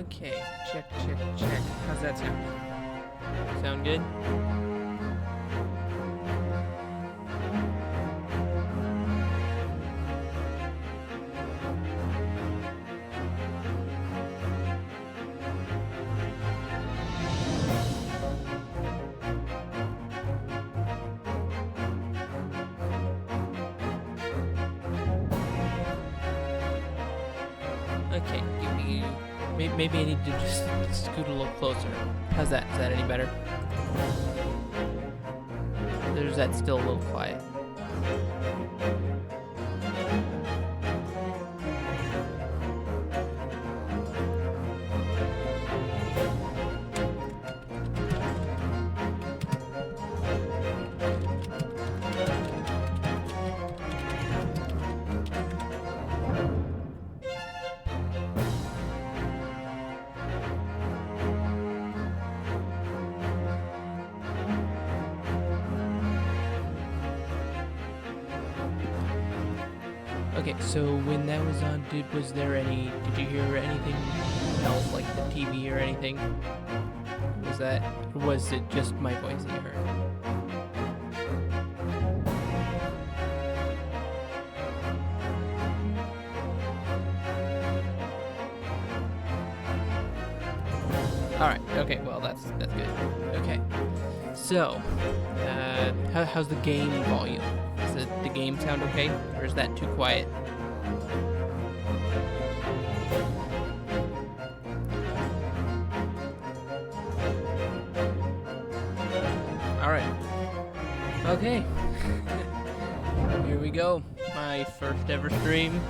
Okay, check, check, check. How's that sound? Sound good? Okay, maybe I need to just scoot a little closer. How's that? Is that any better? Or is that still a little quiet? Okay, so when that was on, did you hear anything else, like the TV or anything? Was it just my voice that you heard? Alright, okay, well that's good. Okay. So, how's the game volume? Does the game sound okay? Or is that too quiet? Alright. Okay. Here we go. My first ever stream.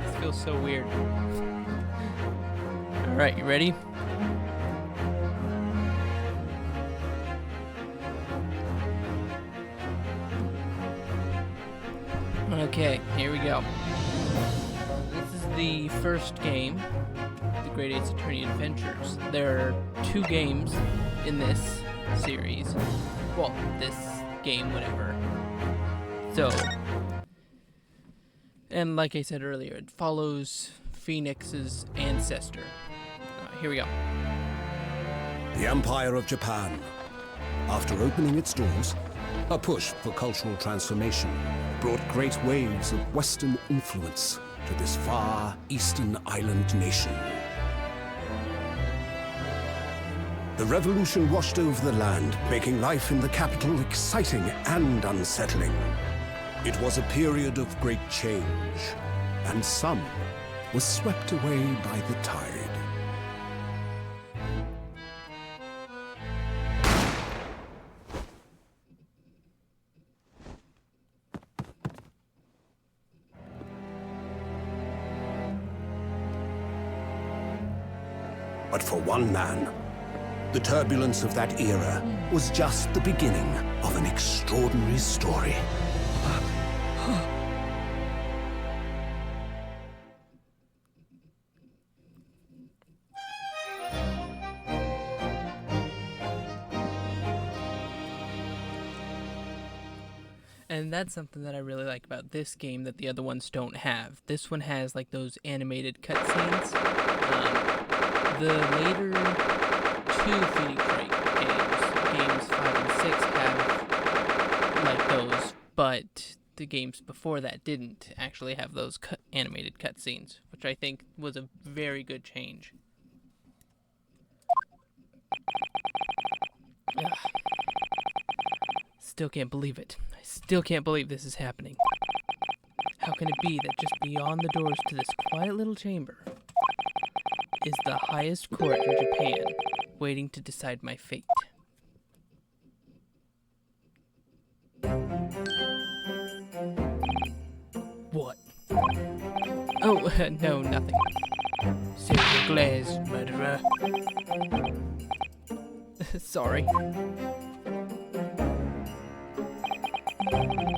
This feels so weird. Alright, you ready? Okay, here we go. This is the first game, the Great Ace Attorney Adventures. There are 2 games in this series. Well, this game, whatever. So, and like I said earlier, it follows Phoenix's ancestor. Here we go. The Empire of Japan. After opening its doors, a push for cultural transformation brought great waves of Western influence to this far eastern island nation. The revolution washed over the land, making life in the capital exciting and unsettling. It was a period of great change, and some was swept away by the tide. But for one man, the turbulence of that era was just the beginning of an extraordinary story. And that's something that I really like about this game that the other ones don't have. This one has like those animated cutscenes. The later 2 Phoenix Wright games 5 and 6 have like those, but the games before that didn't actually have those animated cutscenes, which I think was a very good change. Ugh. Still can't believe it. I still can't believe this is happening. How can it be that just beyond the doors to this quiet little chamber is the highest court in Japan, waiting to decide my fate? What? Oh, no, nothing. Silver glaze, murderer. Sorry.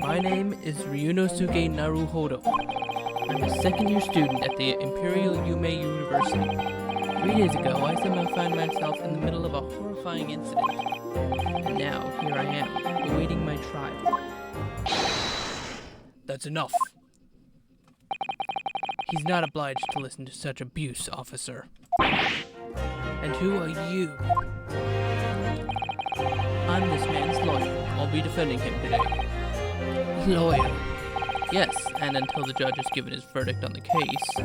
My name is Ryunosuke Naruhodo. I'm a second-year student at the Imperial Yume University. 3 days ago, I somehow found myself in the middle of a horrifying incident. And now, here I am, awaiting my trial. That's enough. He's not obliged to listen to such abuse, officer. And who are you? I'm this man's lawyer. I'll be defending him today. Lawyer? Yes, and until the judge has given his verdict on the case,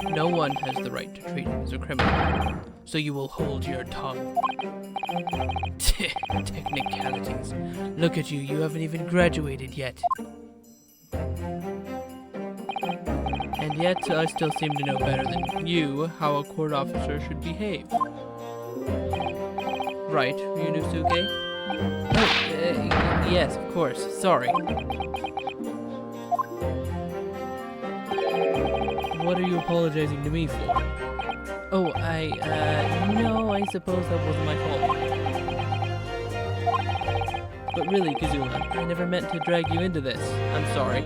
no one has the right to treat him as a criminal. So you will hold your tongue. Technicalities. Look at you, you haven't even graduated yet. And yet, I still seem to know better than you how a court officer should behave. Right, Ryunosuke? Oh, yes, of course. Sorry. What are you apologizing to me for? Oh, no, I suppose that wasn't my fault. But really, Kazuma, I never meant to drag you into this. I'm sorry.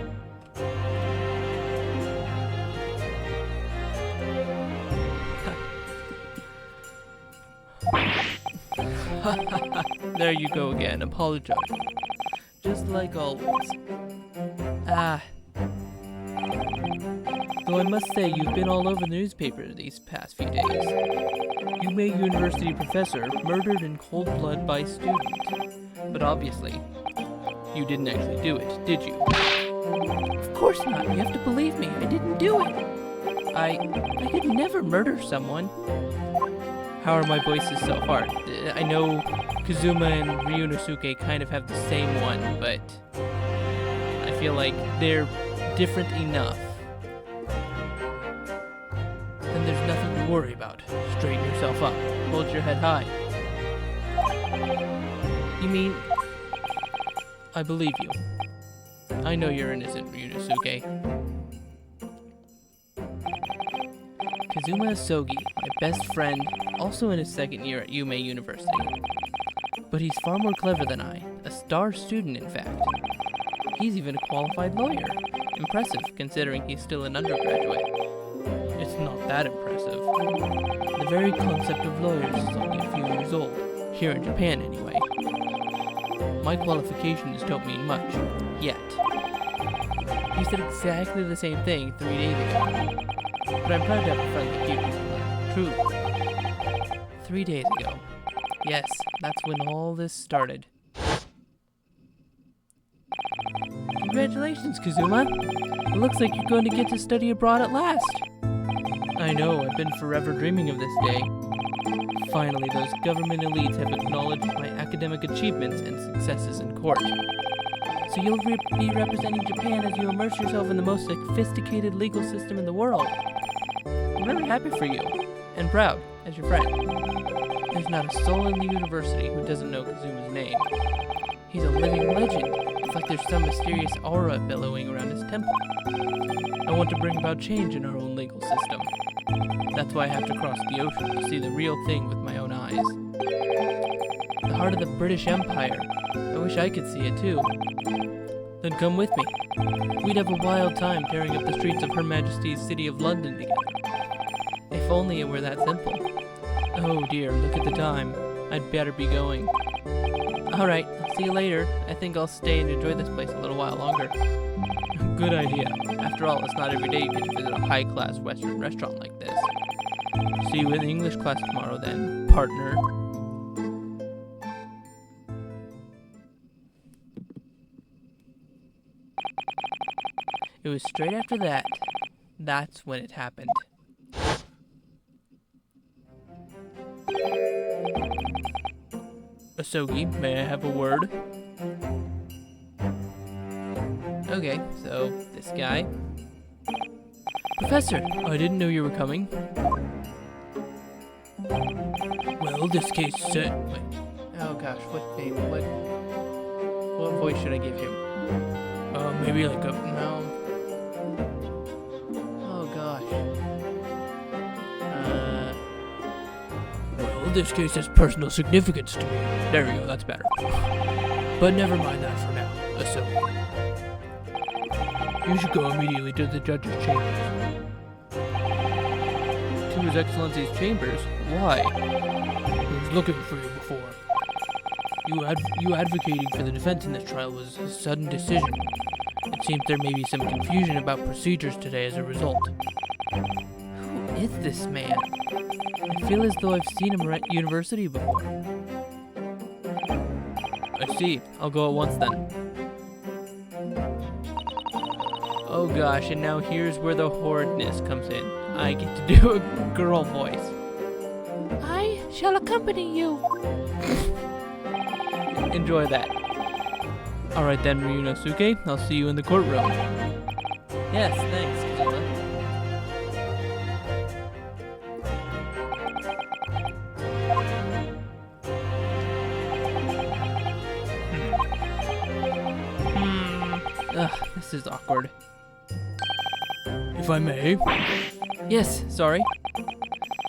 There you go again, apologizing. Just like always. Though I must say, you've been all over the newspaper these past few days. Yume University professor murdered in cold blood by student. But obviously, you didn't actually do it, did you? Of course not. You have to believe me. I didn't do it. I could never murder someone. How are my voices so far? I know Kazuma and Ryunosuke kind of have the same one, but I feel like they're different enough. Then there's nothing to worry about. Straighten yourself up. Hold your head high. You mean... I believe you. I know you're innocent, Ryunosuke. Kazuma Asogi, my best friend, also in his second year at Yume University. But he's far more clever than I, a star student in fact. He's even a qualified lawyer. Impressive, considering he's still an undergraduate. It's not that impressive. The very concept of lawyers is only a few years old, here in Japan anyway. My qualifications don't mean much, yet. You said exactly the same thing 3 days ago. But I'm proud to have a friend like you, truly. 3 days ago. Yes, that's when all this started. Congratulations, Kazuma! It looks like you're going to get to study abroad at last! I know, I've been forever dreaming of this day. Finally, those government elites have acknowledged my academic achievements and successes in court. So you'll be representing Japan as you immerse yourself in the most sophisticated legal system in the world. I'm very happy for you, and proud, as your friend. There's not a soul in the university who doesn't know Kazuma's name. He's a living legend. It's like there's some mysterious aura billowing around his temple. I want to bring about change in our own legal system. That's why I have to cross the ocean to see the real thing with my own eyes. The heart of the British Empire. I wish I could see it too. Then come with me. We'd have a wild time tearing up the streets of Her Majesty's City of London together. If only it were that simple. Oh dear, look at the time. I'd better be going. Alright, I'll see you later. I think I'll stay and enjoy this place a little while longer. Good idea. After all, it's not every day you get to visit a high-class Western restaurant like this. See you in the English class tomorrow then, partner. It was straight after that. That's when it happened. Asogi, may I have a word? Okay, so this guy. Professor, I didn't know you were coming. Well, this case said. Wait. Oh gosh, what name? What voice should I give him? Maybe like a no. Oh gosh. Well, this case has personal significance to me. There we go, that's better. But never mind that for now, Asogi. You should go immediately to the judge's chambers. To His Excellency's chambers? Why? He was looking for you before. You advocating for the defense in this trial was a sudden decision. It seems there may be some confusion about procedures today as a result. Who is this man? I feel as though I've seen him at university before. I see. I'll go at once then. Oh gosh, and now here's where the horridness comes in. I get to do a girl voice. I shall accompany you. Enjoy that. Alright then, Ryunosuke, I'll see you in the courtroom. Yes, thanks, Kazuma. Ugh, this is awkward. If I may, Yes, sorry.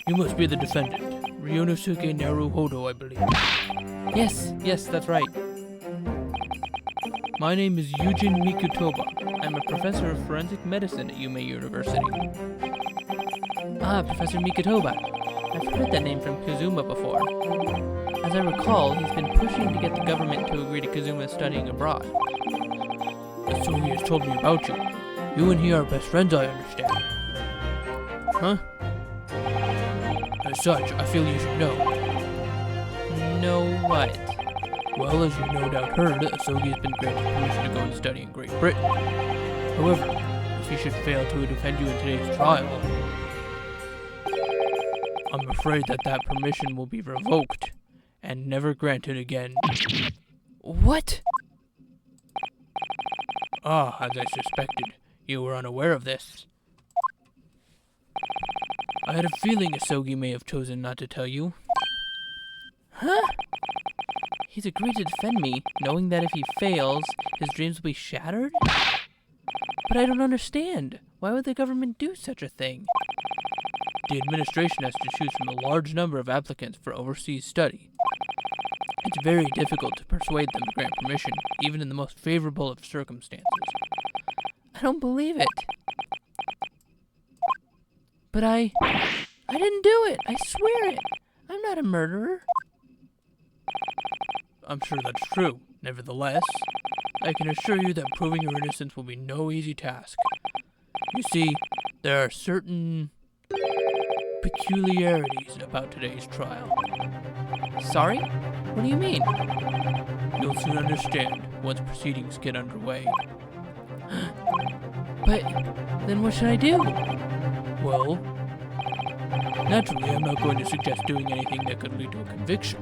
you must be the defendant. Ryunosuke Naruhodo, I believe. Yes, that's right. My name is Yujin Mikutoba. I'm a professor of forensic medicine at Yume University. Ah, Professor Mikutoba. I've heard that name from Kazuma before. As I recall, he's been pushing to get the government to agree to Kazuma studying abroad. So he has told me about you. You and he are best friends, I understand. Huh? As such, I feel you should know. Know what? Well, as you no doubt heard, Asogi has been granted permission to go and study in Great Britain. However, if he should fail to defend you in today's trial, I'm afraid that permission will be revoked and never granted again. What? Ah, as I suspected, you were unaware of this. I had a feeling Asogi may have chosen not to tell you. Huh? He's agreed to defend me, knowing that if he fails, his dreams will be shattered? But I don't understand. Why would the government do such a thing? The administration has to choose from a large number of applicants for overseas study. It's very difficult to persuade them to grant permission, even in the most favorable of circumstances. I don't believe it. But I didn't do it. I swear it. I'm not a murderer. I'm sure that's true. Nevertheless, I can assure you that proving your innocence will be no easy task. You see, there are certain peculiarities about today's trial. Sorry? What do you mean? You'll soon understand once proceedings get underway. But then what should I do? Well, naturally, I'm not going to suggest doing anything that could lead to a conviction.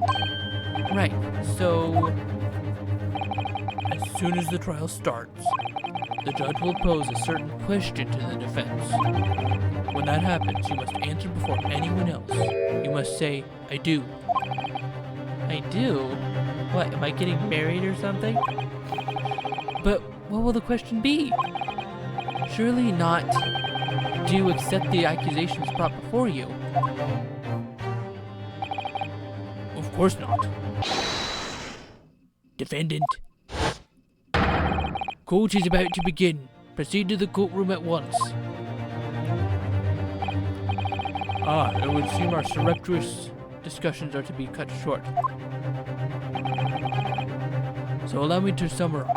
Right, so... As soon as the trial starts, the judge will pose a certain question to the defense. When that happens, you must answer before anyone else. You must say, I do. I do? What, am I getting married or something? But what will the question be? Surely not, do you accept the accusations brought before you? Of course not. Defendant. Court is about to begin. Proceed to the courtroom at once. Ah, it would seem our surreptitious discussions are to be cut short. So allow me to summarize.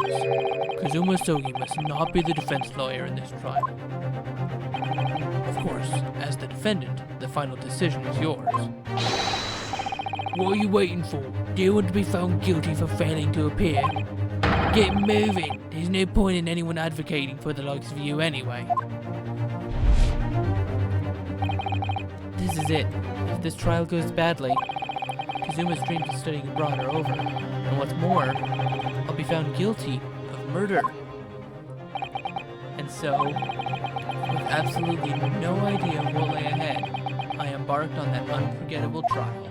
Kazuma Sogi must not be the defense lawyer in this trial. Of course, as the defendant, the final decision is yours. What are you waiting for? Do you want to be found guilty for failing to appear? Get moving! There's no point in anyone advocating for the likes of you anyway. This is it. If this trial goes badly, Kazuma's dreams of studying abroad are over. And what's more, I'll be found guilty of murder. And so, with absolutely no idea of what lay ahead, I embarked on that unforgettable trial.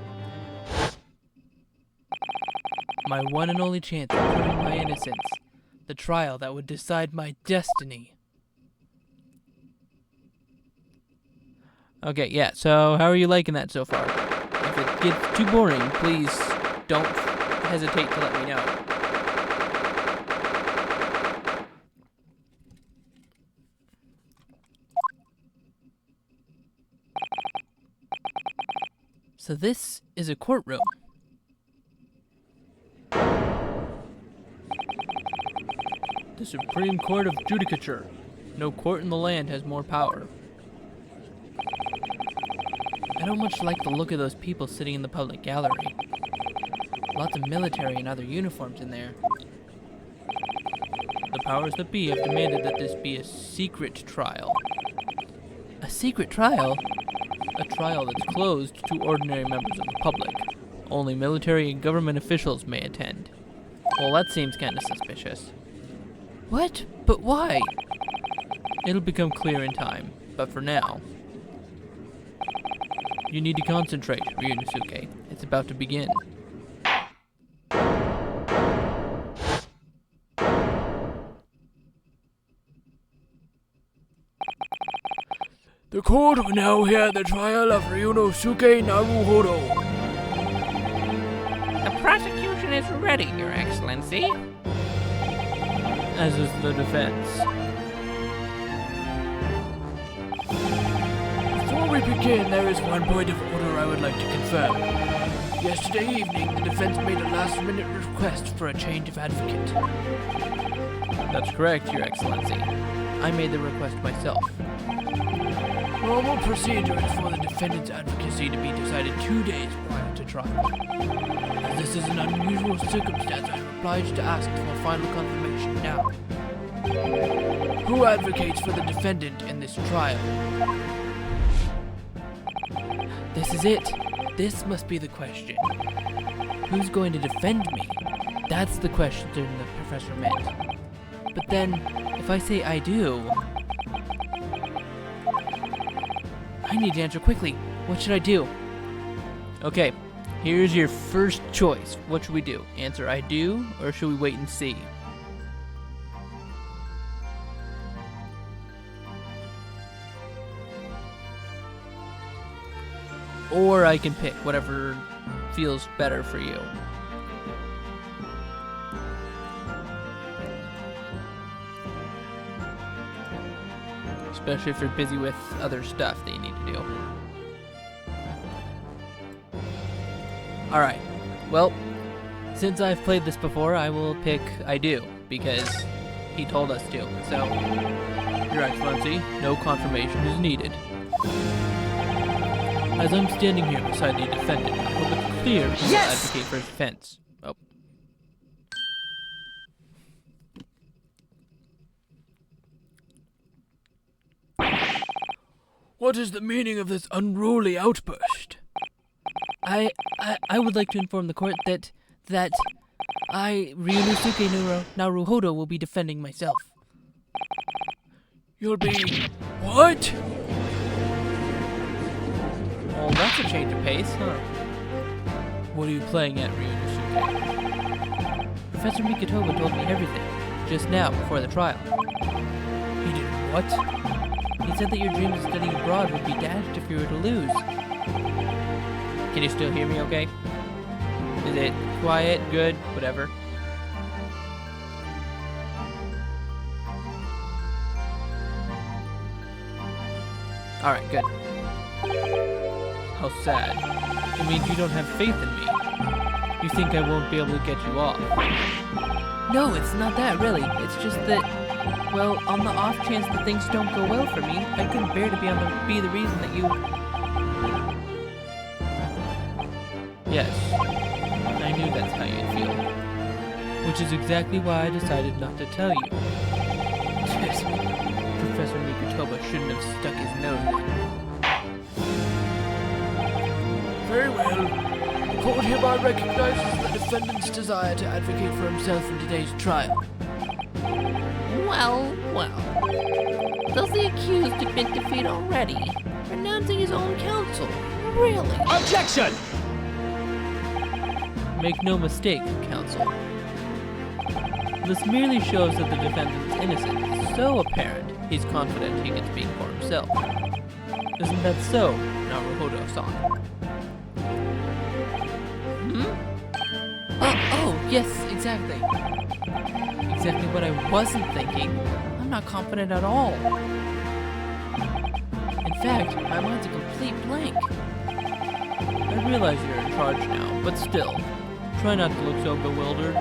My one and only chance of proving my innocence. The trial that would decide my destiny. Okay, yeah, so how are you liking that so far? If it gets too boring, please don't hesitate to let me know. So this is a courtroom. The Supreme Court of Judicature. No court in the land has more power. I don't much like the look of those people sitting in the public gallery. Lots of military and other uniforms in there. The powers that be have demanded that this be a secret trial. A secret trial? A trial that's closed to ordinary members of the public. Only military and government officials may attend. Well, that seems kind of suspicious. What? But why? It'll become clear in time, but for now, you need to concentrate, Ryunosuke. It's about to begin. The court will now hear the trial of Ryunosuke Naruhodo. The prosecution is ready, Your Excellency. As is the defense. Before we begin, there is one point of order I would like to confirm. Yesterday evening, the defense made a last-minute request for a change of advocate. That's correct, Your Excellency. I made the request myself. Normal procedure is for the defendant's advocacy to be decided 2 days prior to trial. As this is an unusual circumstance, I am obliged to ask for final confirmation now. Who advocates for the defendant in this trial? This is it. This must be the question. Who's going to defend me? That's the question the professor meant. But then, if I say I do, I need to answer quickly. What should I do? Okay, here's your first choice. What should we do? Answer I do, or should we wait and see? Or I can pick whatever feels better for you. Especially if you're busy with other stuff that you need to do. Alright, well, since I've played this before, I will pick I do, because he told us to, so... Your Excellency, no confirmation is needed. As I'm standing here beside the defendant, I hope it's clear he will advocate for his defense. Oh. What is the meaning of this unruly outburst? I would like to inform the court that I, Ryunosuke Naruhodo, will be defending myself. You'll be... what? Well, that's a change of pace, huh? What are you playing at, Ryunosuke? Professor Mikotoba told me everything, just now, before the trial. He did what? He said that your dreams of studying abroad would be dashed if you were to lose. Can you still hear me okay? Is it quiet, good, whatever? Alright, good. How sad. It means you don't have faith in me. You think I won't be able to get you off. No, it's not that, really. It's just that, well, on the off chance that things don't go well for me, I couldn't bear to be the reason that you... Yes, I knew that's how you'd feel. Which is exactly why I decided not to tell you. Professor Mikotoba shouldn't have stuck his nose in. Very well. The court hereby recognizes the defendant's desire to advocate for himself in today's trial. Well. Does the accused admit defeat already? Renouncing his own counsel? Really? Objection! Make no mistake, counsel. This merely shows that the defendant's innocence is so apparent, he's confident he can speak for himself. Isn't that so, Naruhodo-san? Oh, yes, exactly. Exactly what I wasn't thinking. I'm not confident at all. In fact, my mind's a complete blank. I realize you're in charge now, but still, try not to look so bewildered.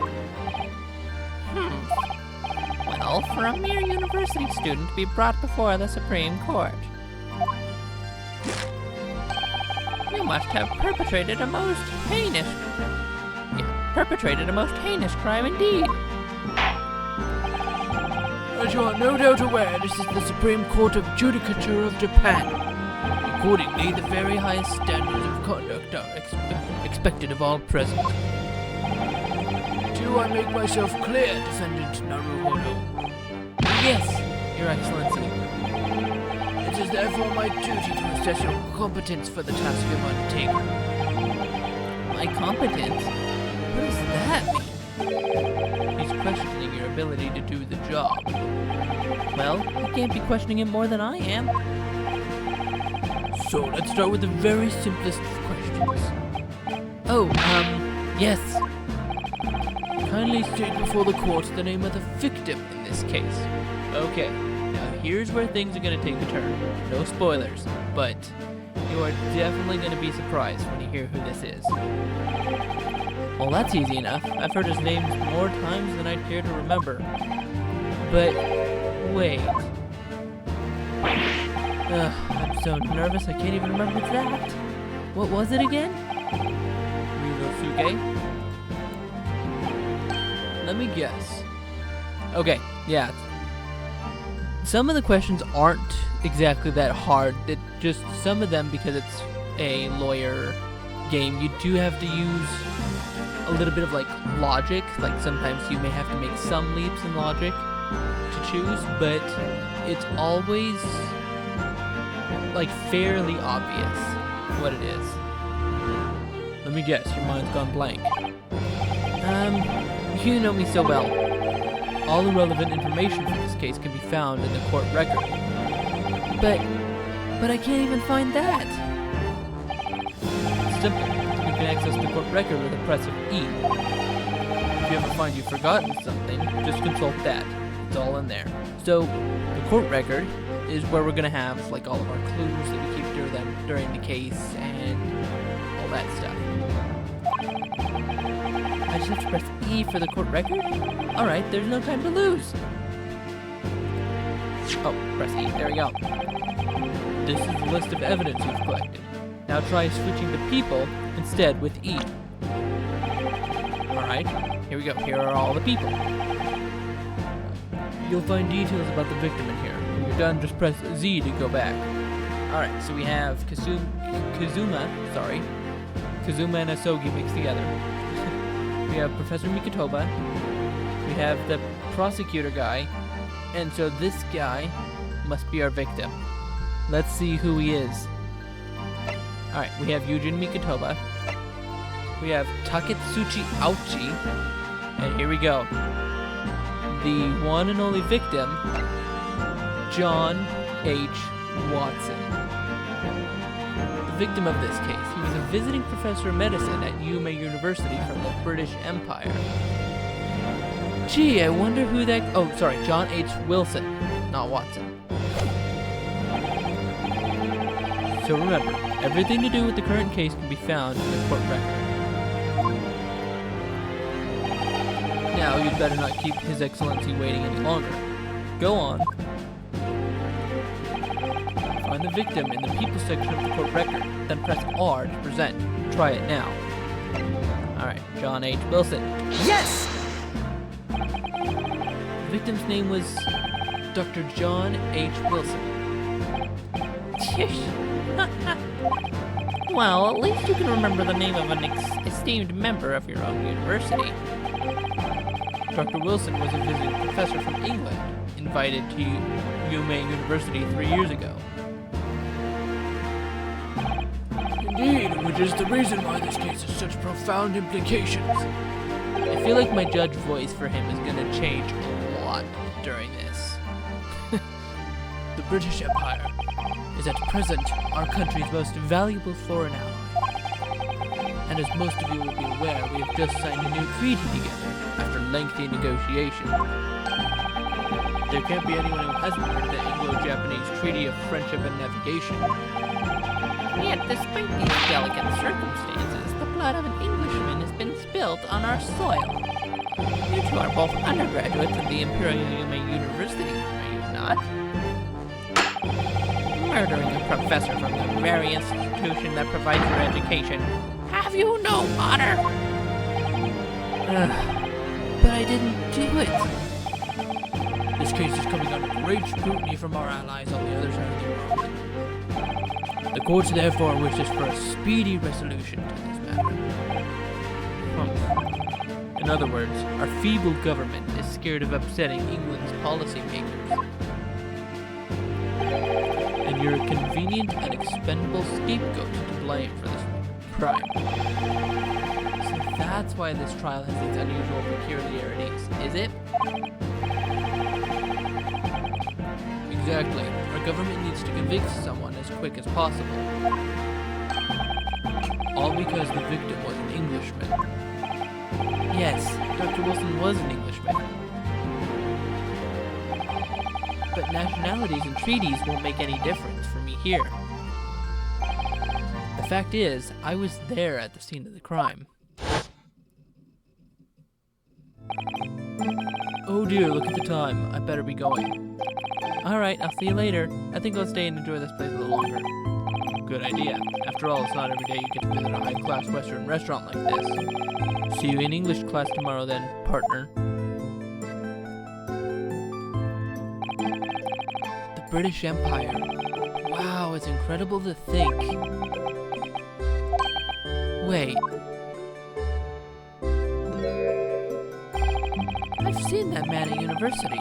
Well, for a mere university student to be brought before the Supreme Court. You must have perpetrated a most heinous crime indeed. As you are no doubt aware, this is the Supreme Court of Judicature of Japan. Accordingly, the very highest standards of conduct are expected of all present. Do I make myself clear, Defendant Naruhodo? Yes, Your Excellency. It is therefore my duty to assess your competence for the task you have undertaken. My competence? What does that mean? He's questioning your ability to do the job. Well, you can't be questioning him more than I am. So let's start with the very simplest of questions. Oh, yes. Kindly state before the court the name of the victim in this case. Okay, now here's where things are going to take a turn. No spoilers, but you are definitely going to be surprised when you hear who this is. Well, that's easy enough. I've heard his name more times than I'd care to remember. But, wait. I'm so nervous I can't even remember that. What was it again? Ryunosuke? Let me guess. Okay, yeah. Some of the questions aren't exactly that hard. It just some of them, because it's a lawyer game, you do have to use a little bit of like logic. Like sometimes you may have to make some leaps in logic to choose, but it's always like fairly obvious what it is. Let me guess, your mind's gone blank. You know me so well. All the relevant information for this case can be found in the court record. But I can't even find that. It's simple. You can access the court record with a press of E. If you ever find you've forgotten something, just consult that. It's all in there. So, the court record is where we're gonna have like all of our clues that we keep during the case and all that stuff. I just have to press E for the court record? Alright, there's no time to lose. Oh, press E, there we go. This is the list of evidence you've collected. Now try switching to people instead with E. Alright, here we go. Here are all the people. You'll find details about the victim in here. When you're done, just press Z to go back. Alright, so we have Kazuma and Asogi mixed together. We have Professor Mikotoba. We have the prosecutor guy. And so this guy must be our victim. Let's see who he is. Alright, we have Yujin Mikotoba. We have Taketsuchi Auchi. And here we go. The one and only victim, John H. Watson. The victim of this case. He was a visiting professor of medicine at Yume University from the British Empire. Gee, I wonder who that... Oh, sorry, John H. Wilson, not Watson. So remember, everything to do with the current case can be found in the court record. Now, you'd better not keep His Excellency waiting any longer. Go on. Find the victim in the people section of the court record, then press R to present. Try it now. Alright, John H. Wilson. Yes! The victim's name was Dr. John H. Wilson. Well, at least you can remember the name of an esteemed member of your own university. Dr. Wilson was a visiting professor from England, invited to Yume University 3 years ago. Indeed, which is the reason why this case has such profound implications. I feel like my judge voice for him is going to change a lot during this. The British Empire is at present our country's most valuable foreign ally. And as most of you will be aware, we have just signed a new treaty together after lengthy negotiation. There can't be anyone who hasn't heard of the Anglo-Japanese Treaty of Friendship and Navigation. Yet, despite these delicate circumstances, the blood of an Englishman has been spilled on our soil. You two are both undergraduates of the Imperial Yume University, are you not? Murdering a professor from the very institution institution that provides your education. Have you no honor? But I didn't do it. This case is coming under great scrutiny from our allies on the other side of the world. The court therefore wishes for a speedy resolution to this matter. In other words, our feeble government is scared of upsetting England's policymakers. And you're a convenient and expendable scapegoat to blame for this crime. So that's why this trial has these unusual peculiarities, is it? Exactly. Our government needs to convict someone as quick as possible. All because the victim was an Englishman. Yes, Dr. Wilson was an Englishman. But nationalities and treaties won't make any difference for me here. The fact is, I was there at the scene of the crime. Oh dear, look at the time. I better be going. Alright, I'll see you later. I think I'll stay and enjoy this place a little longer. Good idea. After all, it's not every day you get to visit a high-class Western restaurant like this. See you in English class tomorrow then, partner. The British Empire. Wow, it's incredible to think. Wait. I've seen that man at university.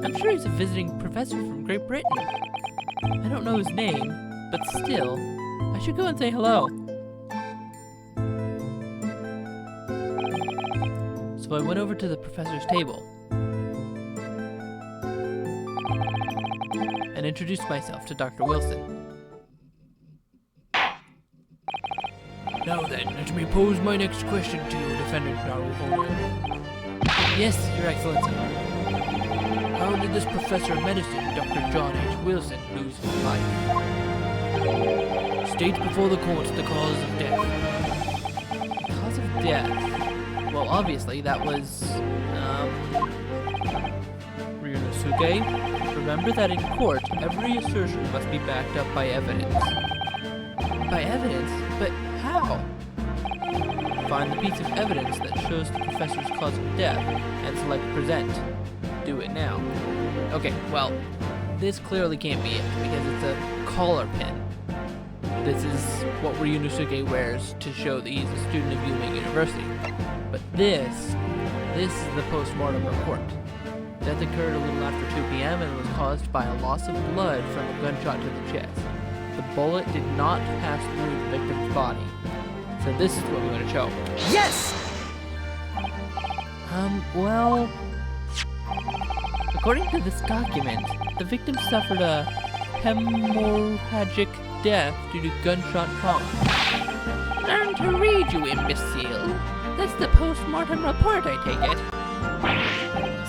I'm sure he's a visiting professor from Great Britain. I don't know his name, but still, I should go and say hello. So I went over to the professor's table and introduced myself to Dr. Wilson. Now then, let me pose my next question to you, defendant Naruhodo. Yes, Your Excellency. How did this professor of medicine, Dr. John H. Wilson, lose his life? State before the court the cause of death. Cause of death? Well, obviously, that was, Ryunosuke. Remember that in court, every assertion must be backed up by evidence. By evidence? But how? Find the piece of evidence that shows the professor's cause of death, and select present. Do it now. Okay, well, this clearly can't be it, because it's a collar pin. This is what Ryunosuke wears to show that he's a student of Yumei University. But this is the post-mortem report. Death occurred a little after 2 p.m. and was caused by a loss of blood from a gunshot to the chest. The bullet did not pass through the victim's body. So this is what we want to show. Yes! Well, according to this document, the victim suffered a hemorrhagic death due to gunshot trauma. Learn to read, you imbecile. That's the post-mortem report, I take it.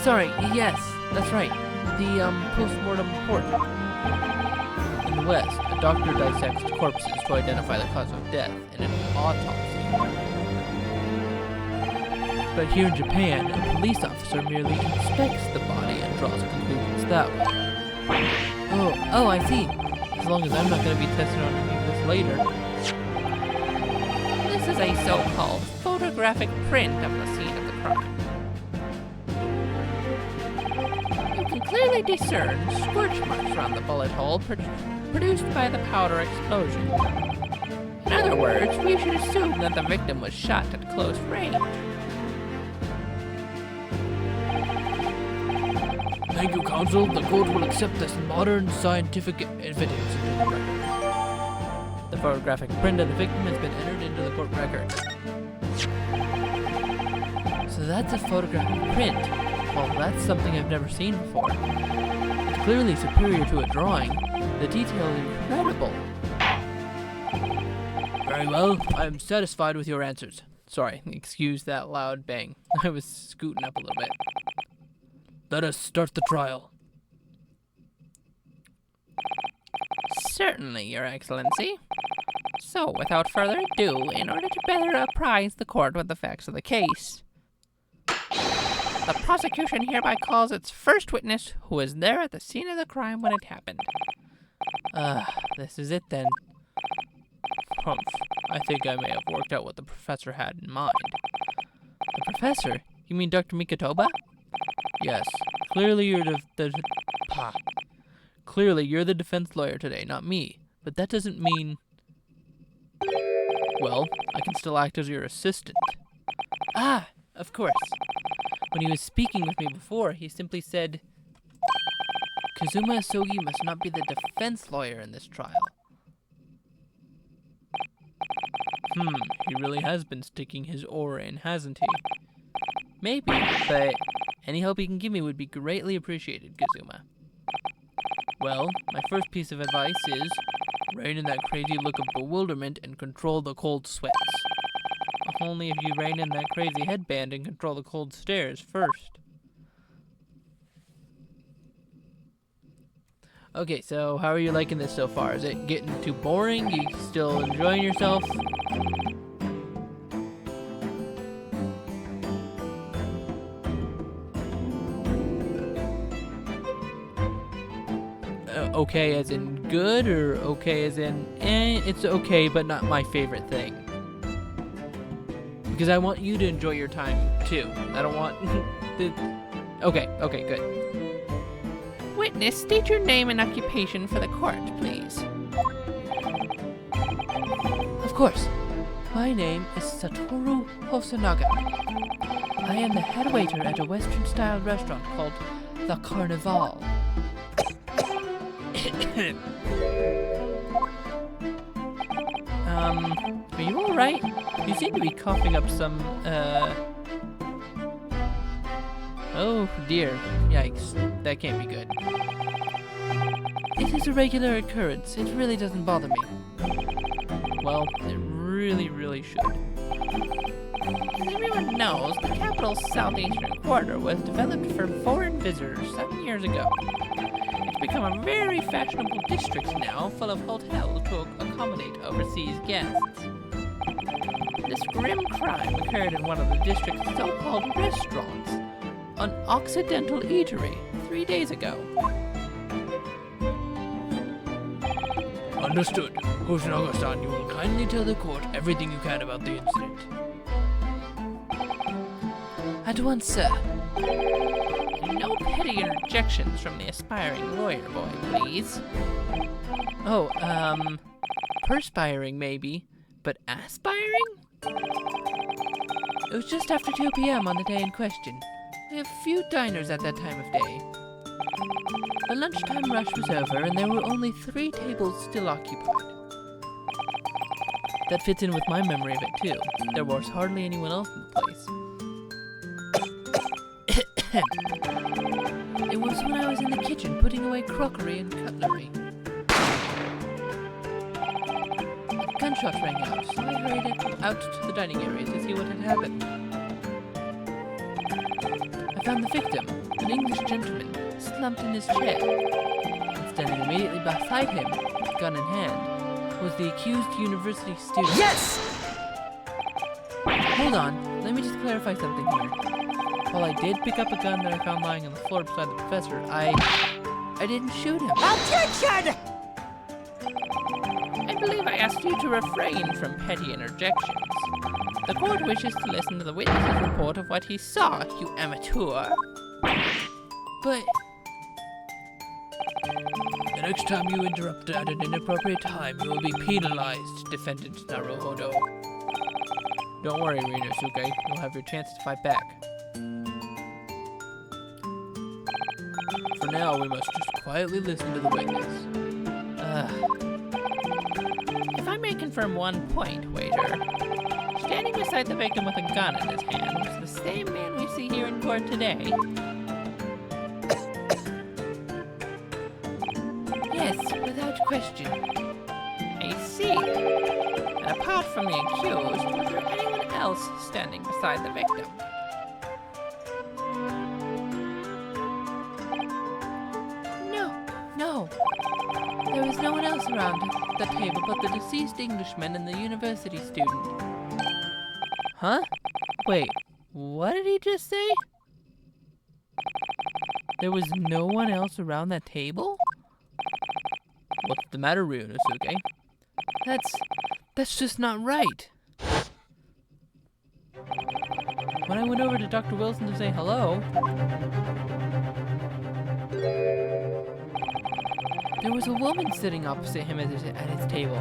Sorry, yes, that's right. The, post-mortem report. In the West, a doctor dissects corpses to identify the cause of death in an autopsy. But here in Japan, a police officer merely inspects the body and draws conclusions that way. Oh, I see. As long as I'm not going to be tested on any of this later. This is a so-called photographic print of the scene of the crime. You can clearly discern scorch marks around the bullet hole produced by the powder explosion. In other words, we should assume that the victim was shot at close range. Thank you, counsel. The court will accept this modern scientific evidence into the record. The photographic print of the victim has been entered into the court record. So that's a photographic print. Well, that's something I've never seen before. It's clearly superior to a drawing. The detail is incredible. Very well. I am satisfied with your answers. Sorry, excuse that loud bang. I was scooting up a little bit. Let us start the trial. Certainly, Your Excellency. So, without further ado, in order to better apprise the court with the facts of the case, the prosecution hereby calls its first witness who was there at the scene of the crime when it happened. This is it then. Humph. I think I may have worked out what the professor had in mind. The professor? You mean Dr. Mikatoba? Yes. Clearly you're Clearly you're the defense lawyer today, not me. But that doesn't mean... Well, I can still act as your assistant. Ah, of course. When he was speaking with me before, he simply said, Kazuma Asogi must not be the defense lawyer in this trial. He really has been sticking his oar in, hasn't he? Maybe, but any help you can give me would be greatly appreciated, Kazuma. Well, my first piece of advice is rein in that crazy look of bewilderment and control the cold sweats. Only if you rein in that crazy headband and control the cold stares first. Okay, so how are you liking this so far? Is it getting too boring? You still enjoying yourself? Okay as in good, or okay as in, it's okay but not my favorite thing? Because I want you to enjoy your time too. I don't want Okay, good. Witness, state your name and occupation for the court, please. Of course. My name is Satoru Hosonaga. I am the head waiter at a Western-style restaurant called The Carnival. Are you alright? You seem to be coughing up some, Oh dear. Yikes. That can't be good. It is a regular occurrence. It really doesn't bother me. Well, it really should. As everyone knows, the capital's southeastern quarter was developed for foreign visitors 7 years ago. It's become a very fashionable district now, full of hotels to accommodate overseas guests. This grim crime occurred in one of the district's so-called restaurants, an Occidental eatery, 3 days ago. Understood. Hoshinaga-san, you will kindly tell the court everything you can about the incident. At once, sir. No petty interjections from the aspiring lawyer boy, please. Oh, perspiring maybe, but aspiring? It was just after 2 p.m. on the day in question. We have few diners at that time of day. The lunchtime rush was over, and there were only 3 tables still occupied. That fits in with my memory of it, too. There was hardly anyone else in the place. It was when I was in the kitchen putting away crockery and cutlery. Gunshots rang out, so I hurried out to the dining area to see what had happened. I found the victim, an English gentleman, slumped in his chair. And standing immediately beside him, with gun in hand, was the accused university student. Yes! Hold on, let me just clarify something here. While I did pick up a gun that I found lying on the floor beside the professor, I didn't shoot him. Objection! I believe I asked you to refrain from petty interjections. The court wishes to listen to the witness's report of what he saw, you amateur. But The next time you interrupt at an inappropriate time, you will be penalized, Defendant Naruhodo. don't worry, Rinosuke. You'll have your chance to fight back. For now, we must just quietly listen to the witness. If I may confirm one point, waiter. Standing beside the victim with a gun in his hand was the same man we see here in court today. Yes, without question. I see. And apart from the accused, was there anyone else standing beside the victim? No. There was no one else around the table but the deceased Englishman and the university student. Huh? Wait, what did he just say? There was no one else around that table? What's the matter, Ryunosuke? That's just not right. When I went over to Dr. Wilson to say hello, there was a woman sitting opposite him at his table.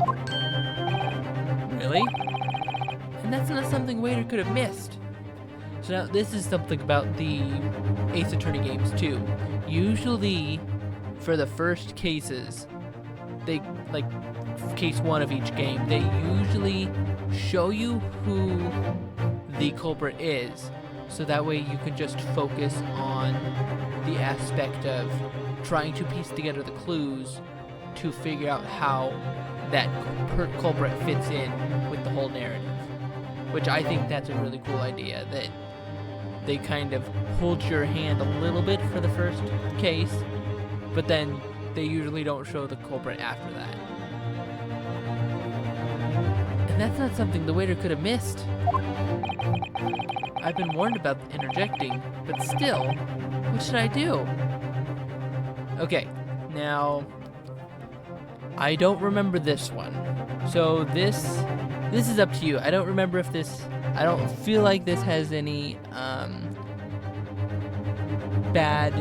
Really? And that's not something Waiter could have missed. So now this is something about the Ace Attorney games too. Usually, for the first cases, they, like, case 1 of each game, they usually show you who the culprit is, so that way you can just focus on the aspect of trying to piece together the clues to figure out how that culprit fits in with the whole narrative. Which I think that's a really cool idea, that they kind of hold your hand a little bit for the first case, but then they usually don't show the culprit after that. And that's not something the Waiter could have missed. I've been warned about interjecting, but still, what should I do? Okay, now, I don't remember this one. So this is up to you. I don't remember if this, I don't feel like this has any bad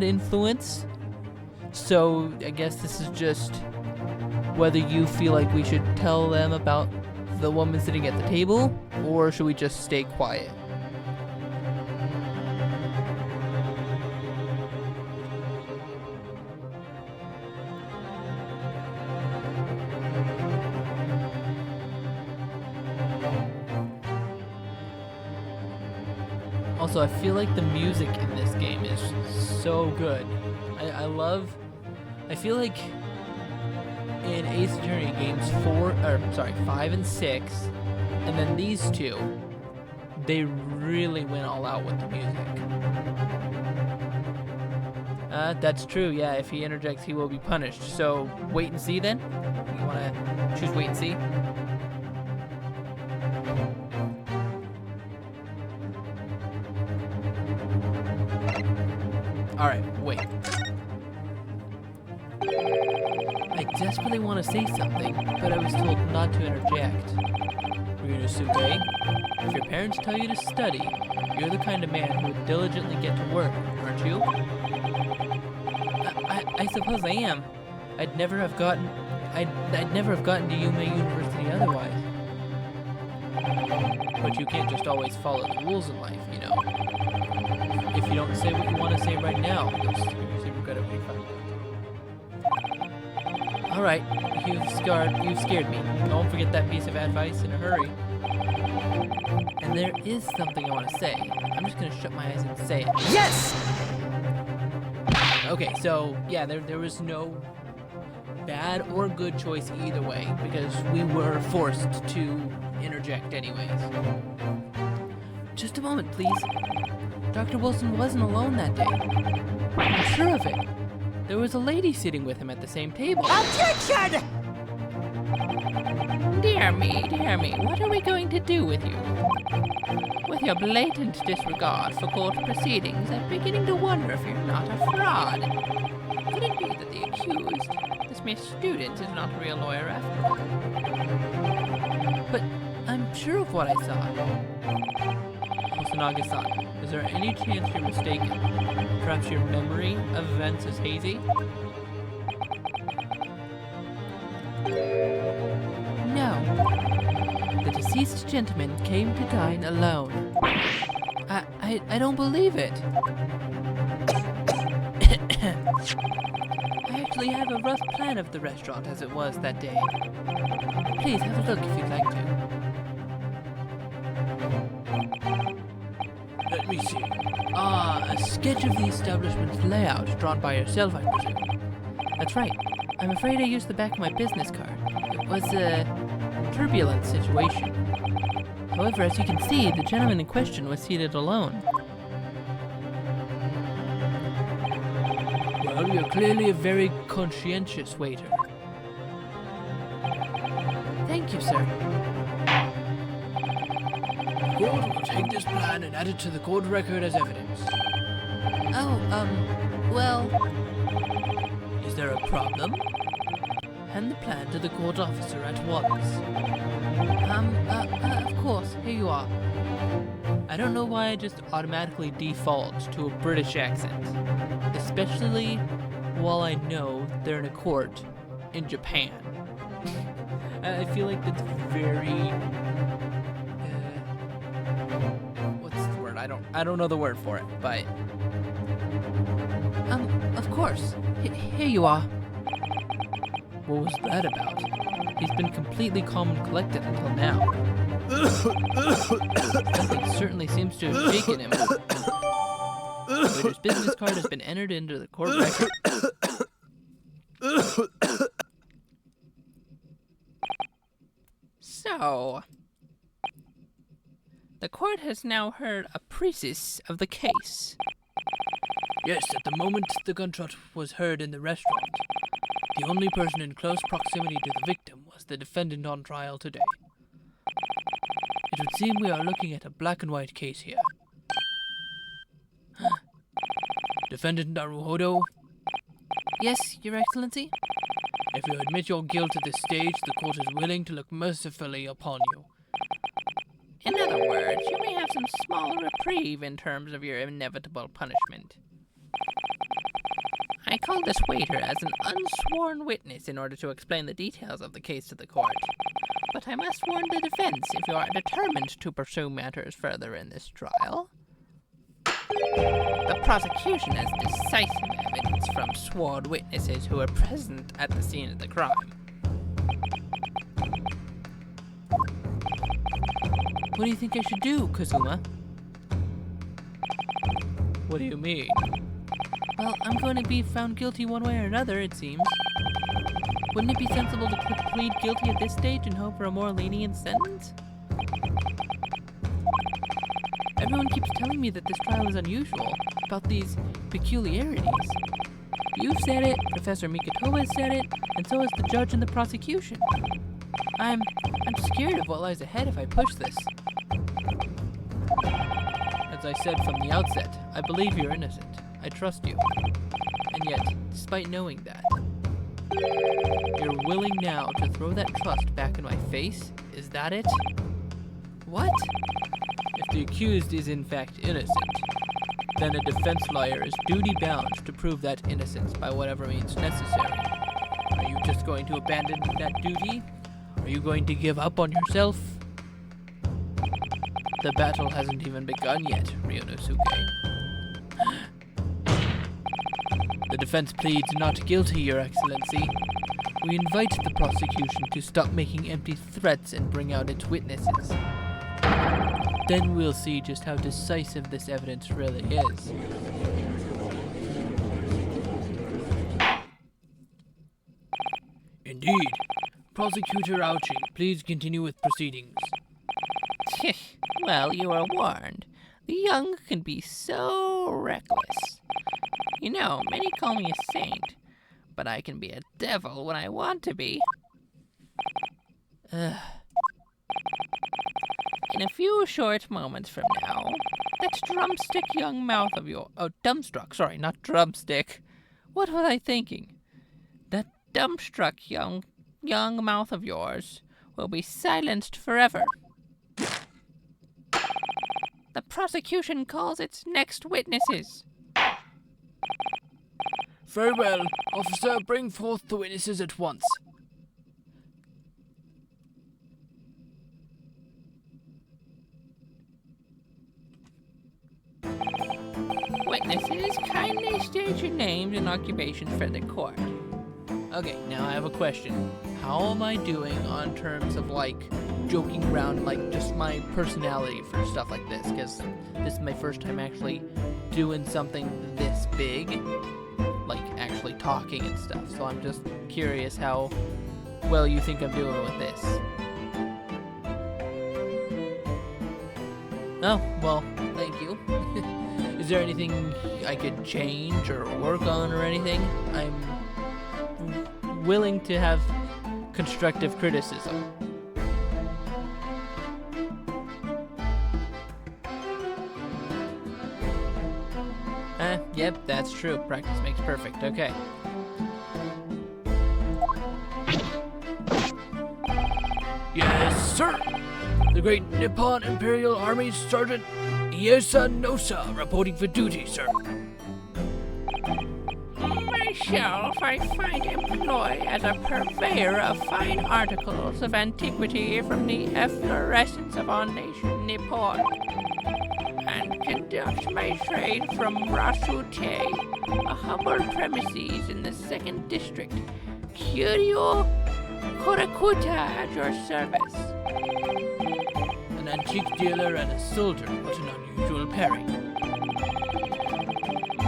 influence. So I guess this is just whether you feel like we should tell them about the woman sitting at the table, or should we just stay quiet? Also, I feel like the music in this game is so good. I feel like in Ace Attorney games 5 and 6, and then these two, they really went all out with the music. That's true, yeah, if he interjects, he will be punished. So, wait and see then? You wanna choose wait and see? Alright, wait. I desperately want to say something, but I was told not to interject. Ryunosuke, if your parents tell you to study, you're the kind of man who would diligently get to work, aren't you? I suppose I am. I'd never have gotten to Yume University otherwise. But you can't just always follow the rules in life, you know. If you don't say what you want to say right now, you'll seriously regret it when you find out. Alright, you've scared me. Don't forget that piece of advice in a hurry. And there is something I want to say. I'm just gonna shut my eyes and say it. Yes! Okay, so, yeah, there was no bad or good choice either way, because we were forced to interject anyways. Just a moment, please. Dr. Wilson wasn't alone that day. I'm sure of it. There was a lady sitting with him at the same table. Objection! Dear me, what are we going to do with you? With your blatant disregard for court proceedings, I'm beginning to wonder if you're not a fraud. Could it be that the accused, this mere student, is not a real lawyer after all? But I'm sure of what I saw. Hosonaga-san, is there any chance you're mistaken? Perhaps your memory of events is hazy? No. The deceased gentleman came to dine alone. I don't believe it. I actually have a rough plan of the restaurant as it was that day. Please have a look if you'd like to. Let me see. A sketch of the establishment's layout, drawn by yourself, I presume. That's right. I'm afraid I used the back of my business card. It was a turbulent situation. However, as you can see, the gentleman in question was seated alone. Well, you're clearly a very conscientious waiter. Thank you, sir. The court will take this plan and add it to the court record as evidence. Oh, well... Is there a problem? Hand the plan to the court officer at once. Of course, here you are. I don't know why I just automatically default to a British accent, especially while I know they're in a court in Japan. I feel like that's very, what's the word? I don't know the word for it, but Of course, here you are. what was that about? He's been completely calm and collected until now. Something certainly seems to have shaken him. The waiter's business card has been entered into the court record. So, the court has now heard a precis of the case. Yes, at the moment the gunshot was heard in the restaurant, the only person in close proximity to the victim was the defendant on trial today. It would seem we are looking at a black and white case here. Defendant Naruhodo, Yes, Your Excellency? if you admit your guilt at this stage, the court is willing to look mercifully upon you. In other words, you may have some small reprieve in terms of your inevitable punishment. I called this waiter as an unsworn witness in order to explain the details of the case to the court. But I must warn the defense, if you are determined to pursue matters further in this trial, the prosecution has decisive evidence from sworn witnesses who were present at the scene of the crime. What do you think I should do, Kazuma? What do you mean? Well, I'm going to be found guilty one way or another, it seems. Wouldn't it be sensible to plead guilty at this stage and hope for a more lenient sentence? Everyone keeps telling me that this trial is unusual, about these peculiarities. You've said it, Professor Mikoto has said it, and so has the judge and the prosecution. I'm scared of what lies ahead if I push this. As I said from the outset, I believe you're innocent. I trust you. And yet, despite knowing that, you're willing now to throw that trust back in my face? Is that it? What? If the accused is in fact innocent, then a defense lawyer is duty-bound to prove that innocence by whatever means necessary. Are you just going to abandon that duty? Are you going to give up on yourself? The battle hasn't even begun yet, Ryonosuke. The defense pleads not guilty, Your Excellency. We invite the prosecution to stop making empty threats and bring out its witnesses. Then we'll see just how decisive this evidence really is. Indeed. Prosecutor Ouchie, please continue with proceedings. Well, you are warned. The young can be so reckless. You know, many call me a saint, but I can be a devil when I want to be. In a few short moments from now, that drumstick young mouth of yours... Oh, dumbstruck, sorry, not drumstick. What was I thinking? That dumbstruck young mouth of yours will be silenced forever. The prosecution calls its next witnesses. Very well. Officer, bring forth the witnesses at once. Witnesses, kindly state your names and occupations for the court. Okay, now I have a question. How am I doing on terms of, like, joking around, like, just my personality for stuff like this? Because this is my first time actually doing something this big, like, actually talking and stuff. So I'm just curious how well you think I'm doing with this. Oh, well, thank you. Is there anything I could change or work on or anything? I'm willing to have constructive criticism. Yep, that's true. Practice makes perfect. Okay. sir. The Great Nippon Imperial Army's Sergeant Iesa Nosa reporting for duty, sir. Myself, I find employ as a purveyor of fine articles of antiquity from the efflorescence of our nation, Nippon, and conduct my trade from Rasute, a humble premises in the 2nd District. Curio Korakuta at your service. An antique dealer and a soldier. What an unusual pairing.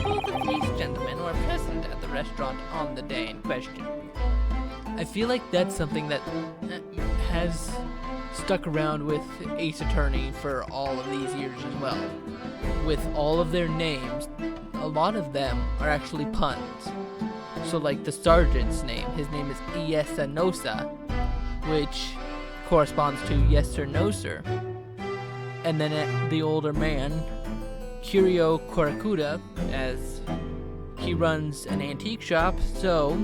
Both of these gentlemen were present at the restaurant on the day in question. I feel like that's something that has stuck around with Ace Attorney for all of these years as well. With all of their names, a lot of them are actually puns. So like the sergeant's name, his name is Iesa Nosa, which corresponds to yes sir, no sir. And then the older man, Curio Korakuda, as he runs an antique shop, so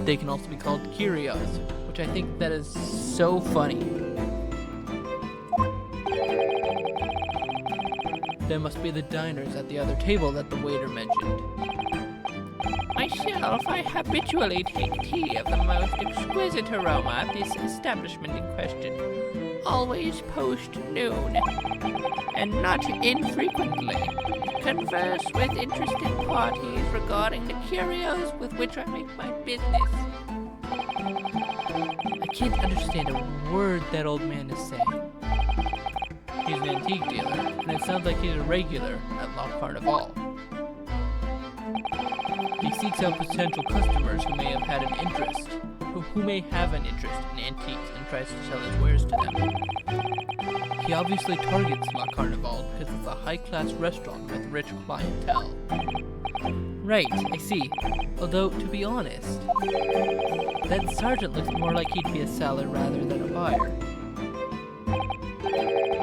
they can also be called curios, which I think that is so funny. There must be the diners at the other table that the waiter mentioned. Myself, I habitually take tea of the most exquisite aroma at this establishment in question, always post-noon, and not infrequently converse with interested parties regarding the curios with which I make my business. I can't understand a word that old man is saying. He's an antique dealer, and it sounds like he's a regular at La Carnival. He seeks out potential customers who may have had an interest, who may have an interest in antiques and tries to sell his wares to them. He obviously targets La Carnival because it's a high-class restaurant with rich clientele. Right, I see. Although, to be honest, that sergeant looks more like he'd be a seller rather than a buyer.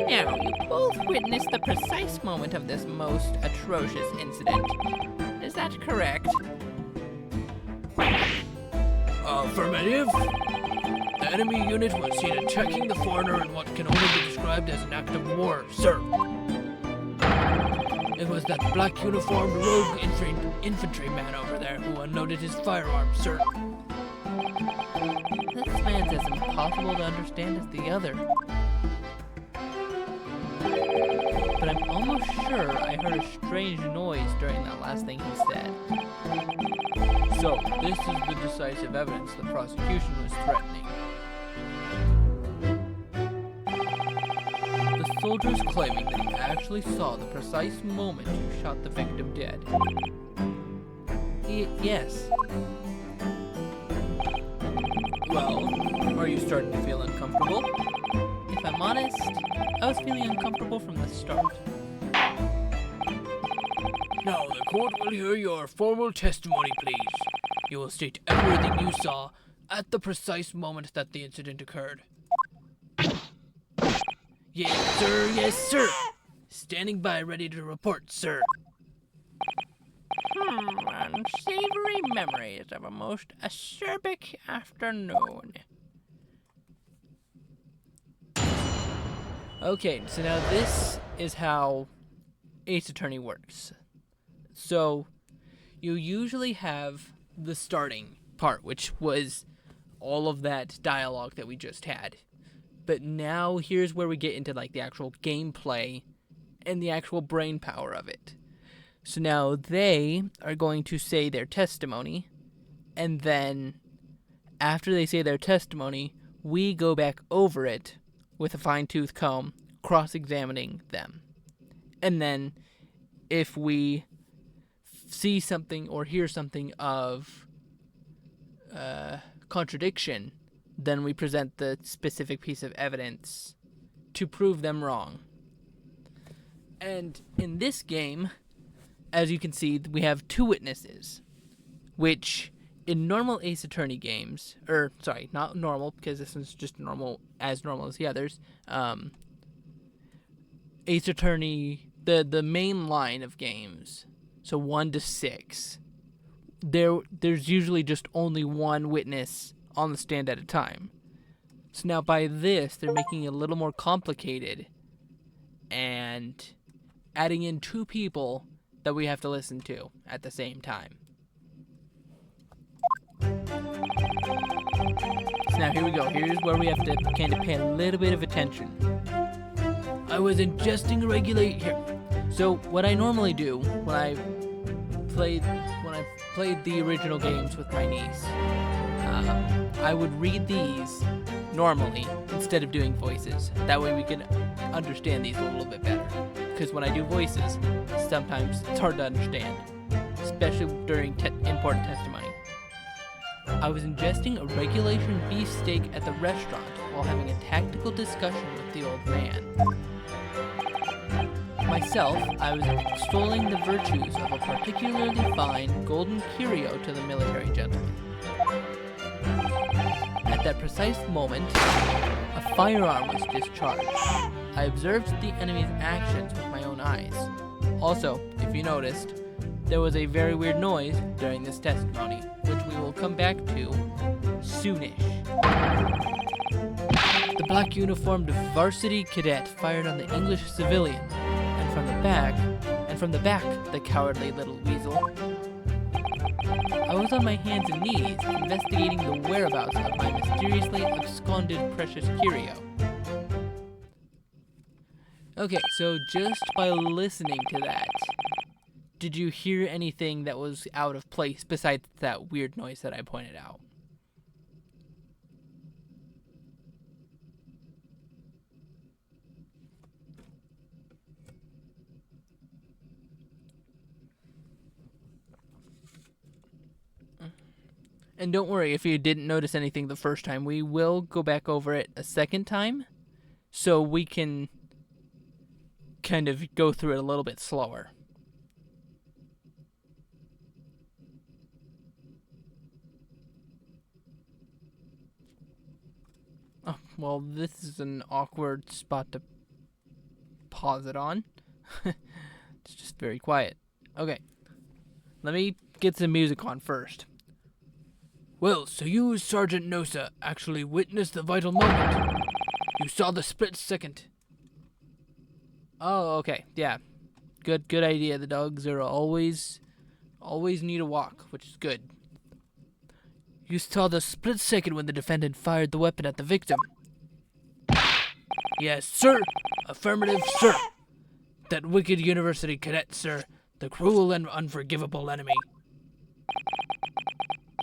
Now, you both witnessed the precise moment of this most atrocious incident. Is that correct? Affirmative. The enemy unit was seen attacking the foreigner in what can only be described as an act of war, sir. It was that black uniformed rogue infantryman over there who unloaded his firearm, sir. This man's as impossible to understand as the other. But I'm almost sure I heard a strange noise during that last thing he said. So, this is the decisive evidence the prosecution was threatening. The soldier's claiming that he actually saw the precise moment you shot the victim dead. Yes. Well, are you starting to feel uncomfortable? If I'm honest, I was feeling uncomfortable from the start. Now, the court will hear your formal testimony, please. You will state everything you saw at the precise moment that the incident occurred. Yes, sir, yes, sir. Standing by, ready to report, sir. Unsavory memories of a most acerbic afternoon. Okay, so now this is how Ace Attorney works. So, you usually have the starting part, which was all of that dialogue that we just had. But now here's where we get into like the actual gameplay and the actual brain power of it. So now they are going to say their testimony, and then after they say their testimony, we go back over it with a fine-tooth comb, cross-examining them. And then if we see something or hear something of contradiction, then we present the specific piece of evidence to prove them wrong. And in this game, as you can see, we have two witnesses, which in normal Ace Attorney games, not normal, because this is just normal as the others, Ace Attorney, the main line of games, so 1 to 6, there's usually just only one witness on the stand at a time. So now by this, they're making it a little more complicated and adding in 2 people that we have to listen to at the same time. So now here we go. Here's where we have to kind of pay a little bit of attention. I was ingesting a regulate here. So what I normally do when I played the original games with my niece, I would read these normally instead of doing voices. That way we can understand these a little bit better. Because when I do voices, sometimes it's hard to understand, especially during important testimony. I was ingesting a regulation beefsteak at the restaurant while having a tactical discussion with the old man. Myself, I was extolling the virtues of a particularly fine golden curio to the military gentleman. At that precise moment, a firearm was discharged. I observed the enemy's actions with my own eyes. Also, if you noticed, there was a very weird noise during this testimony, which we will come back to soonish. The black uniformed varsity cadet fired on the English civilian, and from the back, the cowardly little weasel. I was on my hands and knees, investigating the whereabouts of my mysteriously absconded precious curio. Okay, so just by listening to that, did you hear anything that was out of place besides that weird noise that I pointed out? And don't worry if you didn't notice anything the first time. We will go back over it a second time so we can kind of go through it a little bit slower. Oh, well, this is an awkward spot to pause it on. It's just very quiet. Okay, let me get some music on first. Well, so you, Sergeant Nosa, actually witnessed the vital moment. You saw the split second. Oh, okay, yeah. Good idea. The dogs are always need a walk, which is good. You saw the split second when the defendant fired the weapon at the victim. Yes, sir. Affirmative, sir. That wicked university cadet, sir. The cruel and unforgivable enemy.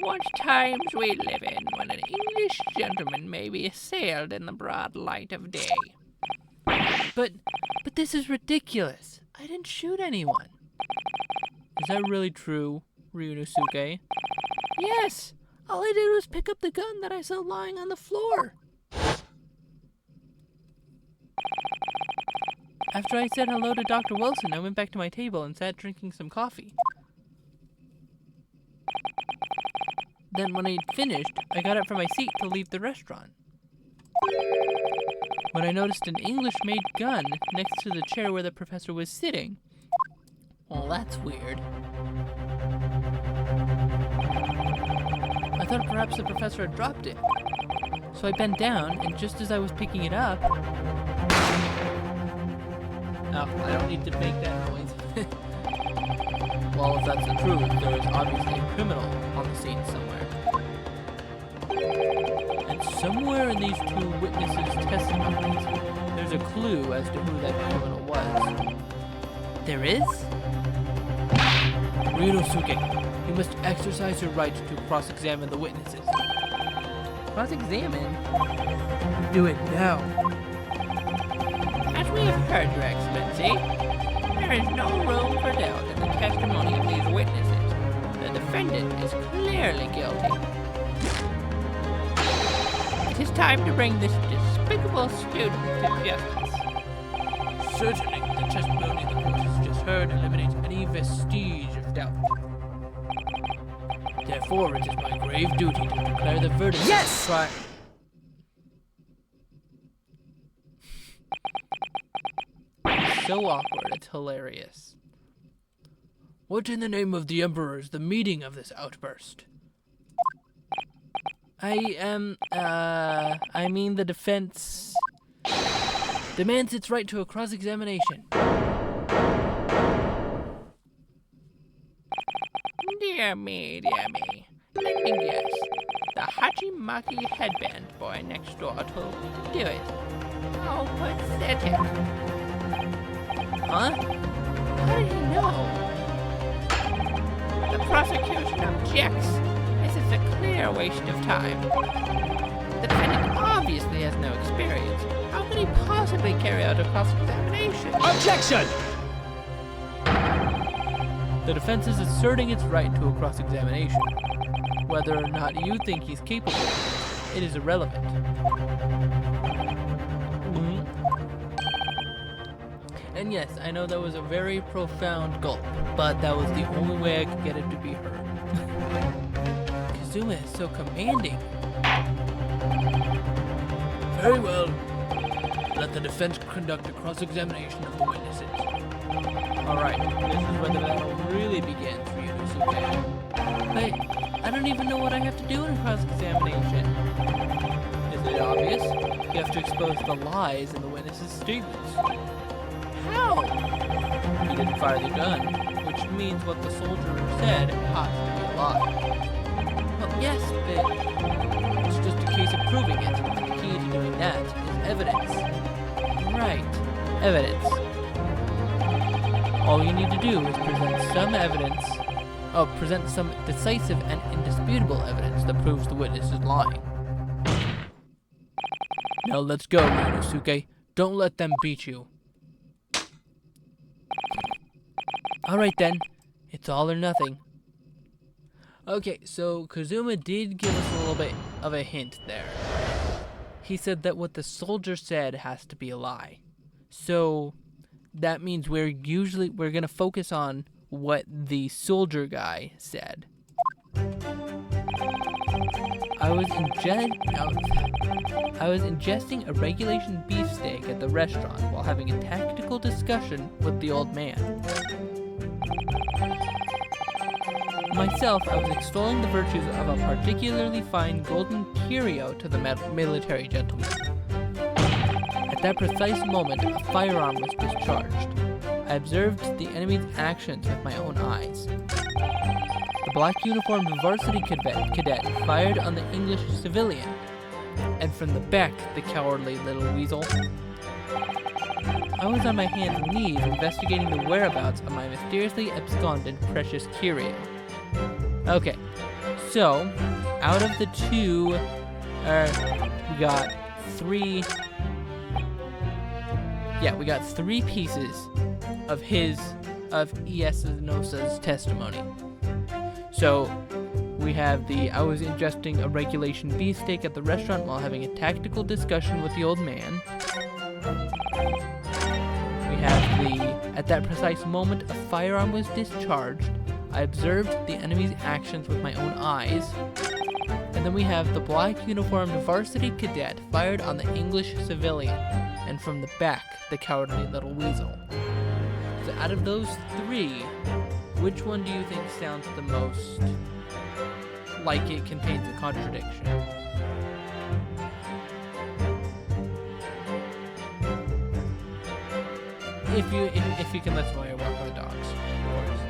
What times we live in when an English gentleman may be assailed in the broad light of day. But this is ridiculous. I didn't shoot anyone. Is that really true, Ryunosuke? Yes, all I did was pick up the gun that I saw lying on the floor. After I said hello to Dr. Wilson, I went back to my table and sat drinking some coffee. Then when I finished, I got up from my seat to leave the restaurant. When I noticed an English-made gun next to the chair where the professor was sitting. Well, that's weird. I thought perhaps the professor had dropped it. So I bent down, and just as I was picking it up... Oh, I don't need to make that noise. Well, if that's the truth, there is obviously a criminal on the scene somewhere. And somewhere in these 2 witnesses' testimonies, there's a clue as to who that criminal was. There is? Ryunosuke, you must exercise your right to cross-examine the witnesses. Cross-examine? Do it now. As we have heard, Your Excellency, there is no room for doubt in the testimony of these witnesses. The defendant is clearly guilty. It is time to bring this despicable student to justice. Certainly, the testimony the court has just heard eliminates any vestige of doubt. Therefore, it is my grave duty to declare the verdict. Yes! So awkward, it's hilarious. What in the name of the Emperor is the meaning of this outburst? I mean the defense demands its right to a cross-examination. Dear me, dear me. Let me guess. The Hachimaki headband boy next door told me to do it. How pathetic. Huh? How did he know? The prosecution objects. This is a clear waste of time. The defendant obviously has no experience. How could he possibly carry out a cross-examination? Objection! The defense is asserting its right to a cross-examination. Whether or not you think he's capable, it is irrelevant. And yes, I know that was a very profound gulp, but that was the only way I could get it to be heard. Kazuma is so commanding. Very well. Let the defense conduct a cross-examination of the witnesses. Alright, this is where the battle really begins for you, Nosuke. But I don't even know what I have to do in a cross-examination. Is it obvious? You have to expose the lies in the witnesses' statements. How? He didn't fire the gun, which means what the soldier said has to be a lie. Well, yes, but it's just a case of proving it. The key to doing that is evidence. Right, evidence. All you need to do is present some decisive and indisputable evidence that proves the witness is lying. Now let's go, Nosuke. Don't let them beat you. Alright then, it's all or nothing. Okay, so Kazuma did give us a little bit of a hint there. He said that what the soldier said has to be a lie. So that means we're gonna focus on what the soldier guy said. I was ingesting a regulation beefsteak at the restaurant while having a tactical discussion with the old man. Myself, I was extolling the virtues of a particularly fine golden curio to the military gentleman. At that precise moment, a firearm was discharged. I observed the enemy's actions with my own eyes. The black-uniformed varsity cadet fired on the English civilian, and from the back, the cowardly little weasel. I was on my hands and knees investigating the whereabouts of my mysteriously absconded precious curio. Okay, so out of the two, we got three. Yeah, we got 3 pieces of Iesanosa's testimony. So we have I was ingesting a regulation beefsteak at the restaurant while having a tactical discussion with the old man. We have at that precise moment, a firearm was discharged. I observed the enemy's actions with my own eyes. And then we have the black uniformed varsity cadet fired on the English civilian. And from the back, the cowardly little weasel. So out of those 3, which one do you think sounds the most like it contains a contradiction? If you can listen while you're walking the dogs, of course.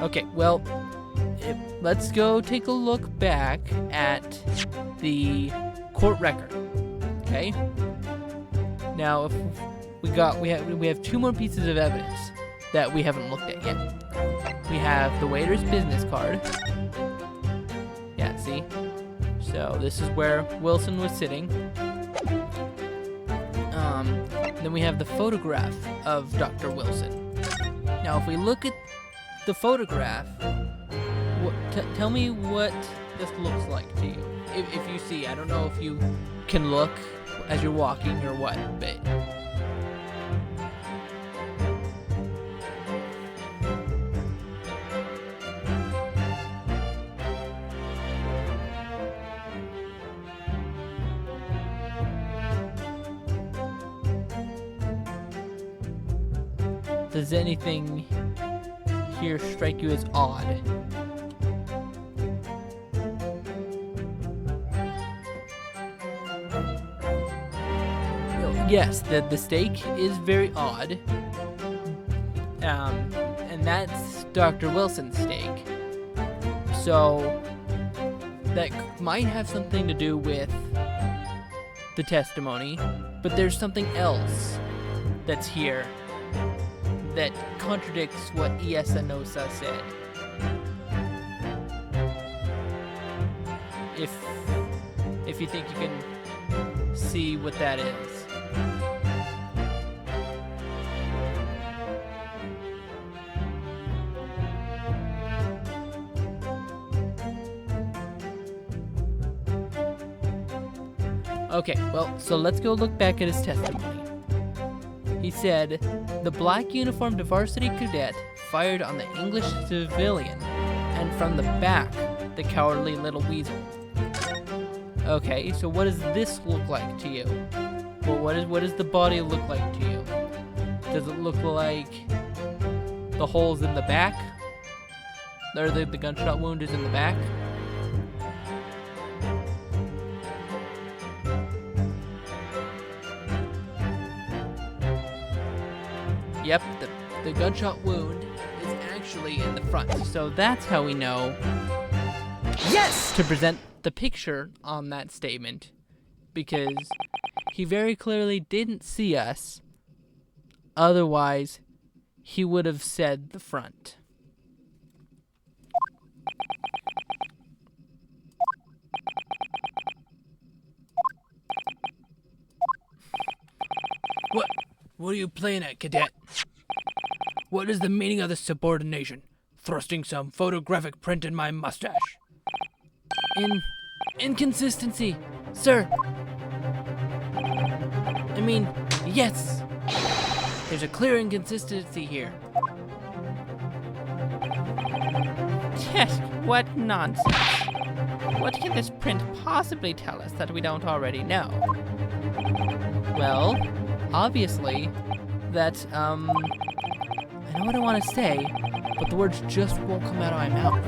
Okay, well, let's go take a look back at the court record. Okay. Now, if we have 2 more pieces of evidence that we haven't looked at yet. We have the waiter's business card. Yeah, see? So this is where Wilson was sitting. Then we have the photograph of Dr. Wilson. Now, if we look at the photograph, tell me what this looks like to you. If you see, I don't know if you can look as you're walking or what, but does anything here strike you as odd? yes, the stake is very odd. And that's Dr. Wilson's stake. So that might have something to do with the testimony, but there's something else that's here that contradicts what Iesanosa said. If you think you can see what that is. Okay, well, so let's go look back at his testimony. He said, the black uniformed varsity cadet fired on the English civilian, and from the back, the cowardly little weasel. Okay, so what does this look like to you? Well, what does the body look like to you? Does it look like the hole's in the back? Or the gunshot wound is in the back? Yep, the gunshot wound is actually in the front. So that's how we know, yes, to present the picture on that statement, because he very clearly didn't see us. Otherwise, he would have said the front. What are you playing at, cadet? What is the meaning of this subordination? Thrusting some photographic print in my mustache? Inconsistency, sir. I mean, yes. There's a clear inconsistency here. Yes, what nonsense. What can this print possibly tell us that we don't already know? Well, obviously, that, I know what I want to say, but the words just won't come out of my mouth.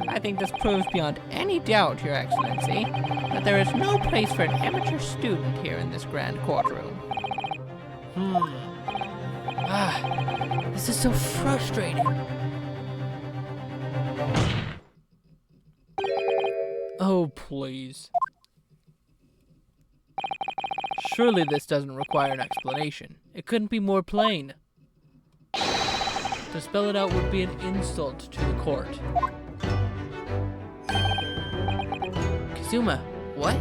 I think this proves beyond any doubt, Your Excellency, that there is no place for an amateur student here in this grand courtroom. This is so frustrating. Oh, please. Surely this doesn't require an explanation. It couldn't be more plain. To spell it out would be an insult to the court. Kazuma, what?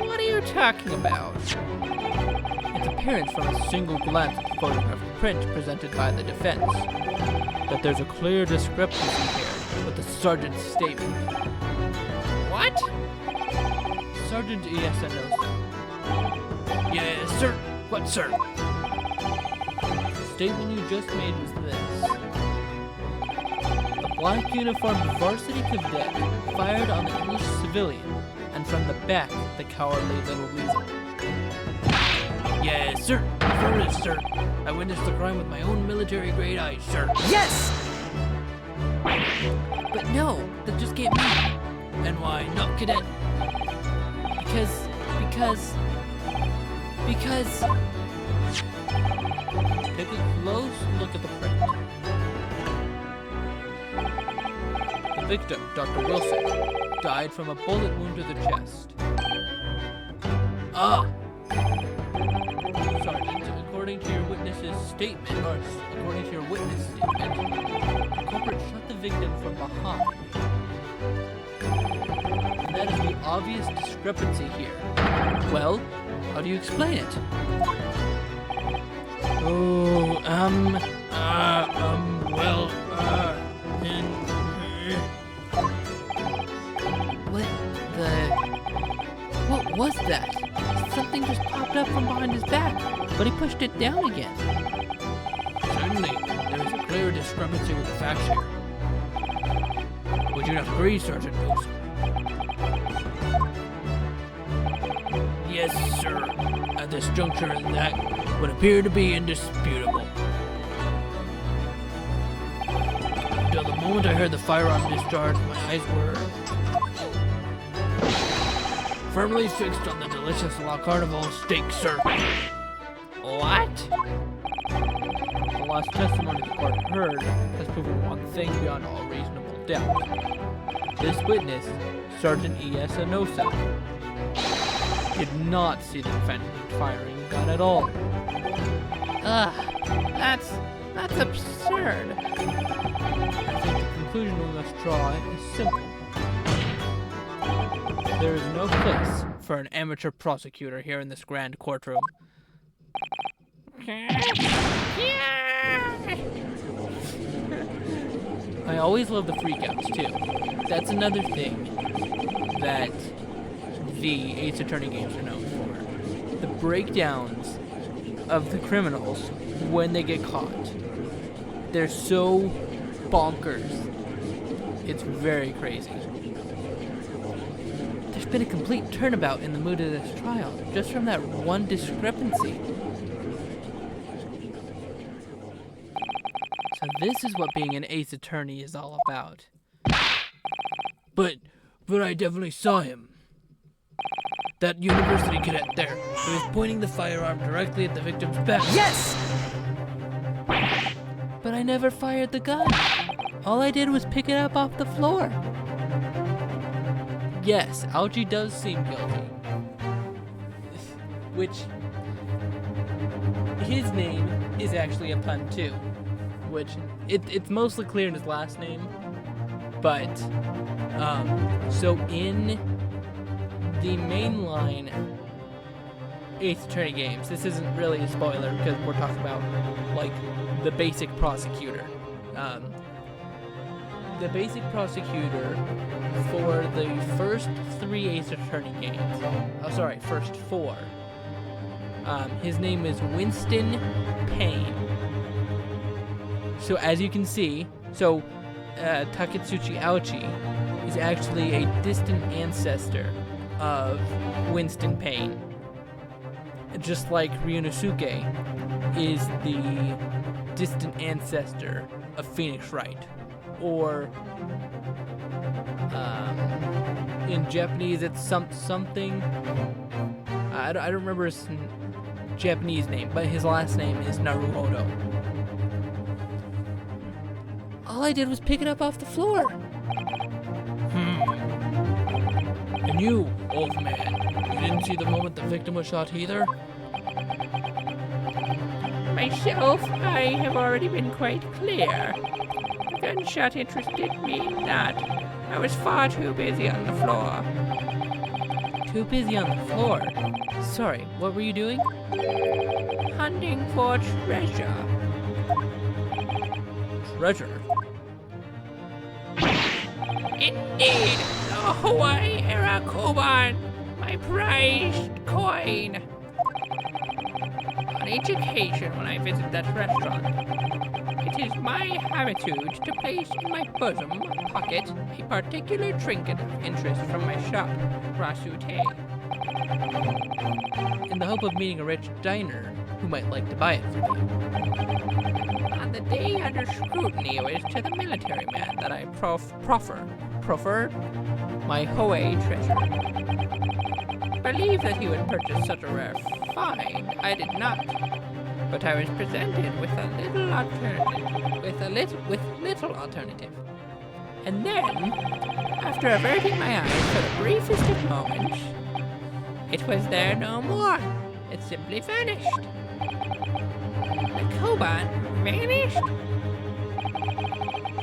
What are you talking about? It's apparent from a single glance at the photographic print presented by the defense that there's a clear discrepancy here with the sergeant's statement. What? Sergeant Iesanosa. Yes, sir. What, sir? The statement you just made was this. The black uniformed varsity cadet fired on the English civilian, and from the back, the cowardly little weasel. Yes, sir. Affirmative, sir. I witnessed the crime with my own military-grade eyes, sir. Yes! But no, that just can't be. And why not, cadet? Because... Take a close look at the print. The victim, Dr. Wilson, died from a bullet wound to the chest. Sergeant, according to your witness's statement, the culprit shot the victim from behind. And that is the obvious discrepancy here. Well, how do you explain it? What was that? Something just popped up from behind his back, but he pushed it down again. Certainly, there is a clear discrepancy with the facts here. Would you not agree, Sergeant Wilson? Yes, sir. At this juncture, that would appear to be indisputable. Until the moment I heard the firearm discharge, my eyes were firmly fixed on the delicious La Carnival steak serpent. What? The last testimony the court heard has proven one thing beyond all reasonable doubt. This witness, Sergeant E.S. Anosa, did not see the defendant firing a gun at all. Ugh, that's absurd. I think the conclusion we must draw is simple. There is no place for an amateur prosecutor here in this grand courtroom. I always love the freakouts too. That's another thing that the Ace Attorney games are known for. The breakdowns of the criminals when they get caught. They're so bonkers. It's very crazy. There's been a complete turnabout in the mood of this trial, just from that one discrepancy. So this is what being an ace attorney is all about. But I definitely saw him. That university cadet there, who was pointing the firearm directly at the victim's back. Yes! But I never fired the gun. All I did was pick it up off the floor. Yes, Algie does seem guilty. Which, his name is actually a pun too. Which, it's mostly clear in his last name. But, so in the mainline Ace Attorney games, this isn't really a spoiler because we're talking about, like, the basic prosecutor. The basic prosecutor for the first 3 Ace Attorney games, first 4, his name is Winston Payne. So as you can see, Taketsuchi Aochi is actually a distant ancestor of Winston Payne. Just like Ryunosuke is the distant ancestor of Phoenix Wright. Or, in Japanese it's something, I don't remember his Japanese name, but his last name is Naruhodo. All I did was pick it up off the floor. And you, old man, you didn't see the moment the victim was shot either? Myself, I have already been quite clear. The gunshot interested me not. I was far too busy on the floor. Too busy on the floor? Sorry, what were you doing? Hunting for treasure. Treasure? Indeed, the Hawaii era koban, my prized coin. On each occasion when I visit that restaurant, it is my habitude to place in my bosom pocket a particular trinket of interest from my shop, Rasute. In the hope of meeting a rich diner who might like to buy it from you. On the day under scrutiny, it was to the military man that I proffered my Hoei treasure. Believe that he would purchase such a rare find, I did not. But I was presented with a little alternative. And then, after averting my eyes for the briefest of moments, it was there no more. It simply vanished. The koban vanished.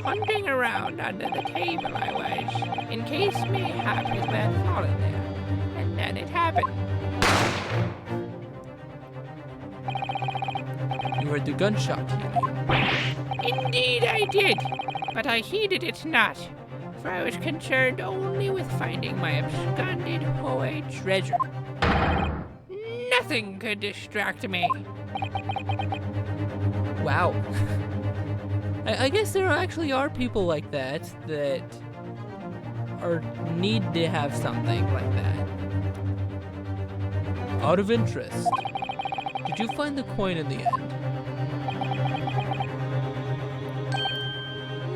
Hunting around under the table I was, in case mayhap it had fallen there. And then it happened. You heard the gunshot, you mean? Indeed I did, but I heeded it not, for I was concerned only with finding my absconded Hoei treasure. Nothing could distract me. Wow. I guess there actually are people like that need to have something like that. Out of interest, did you find the coin in the end?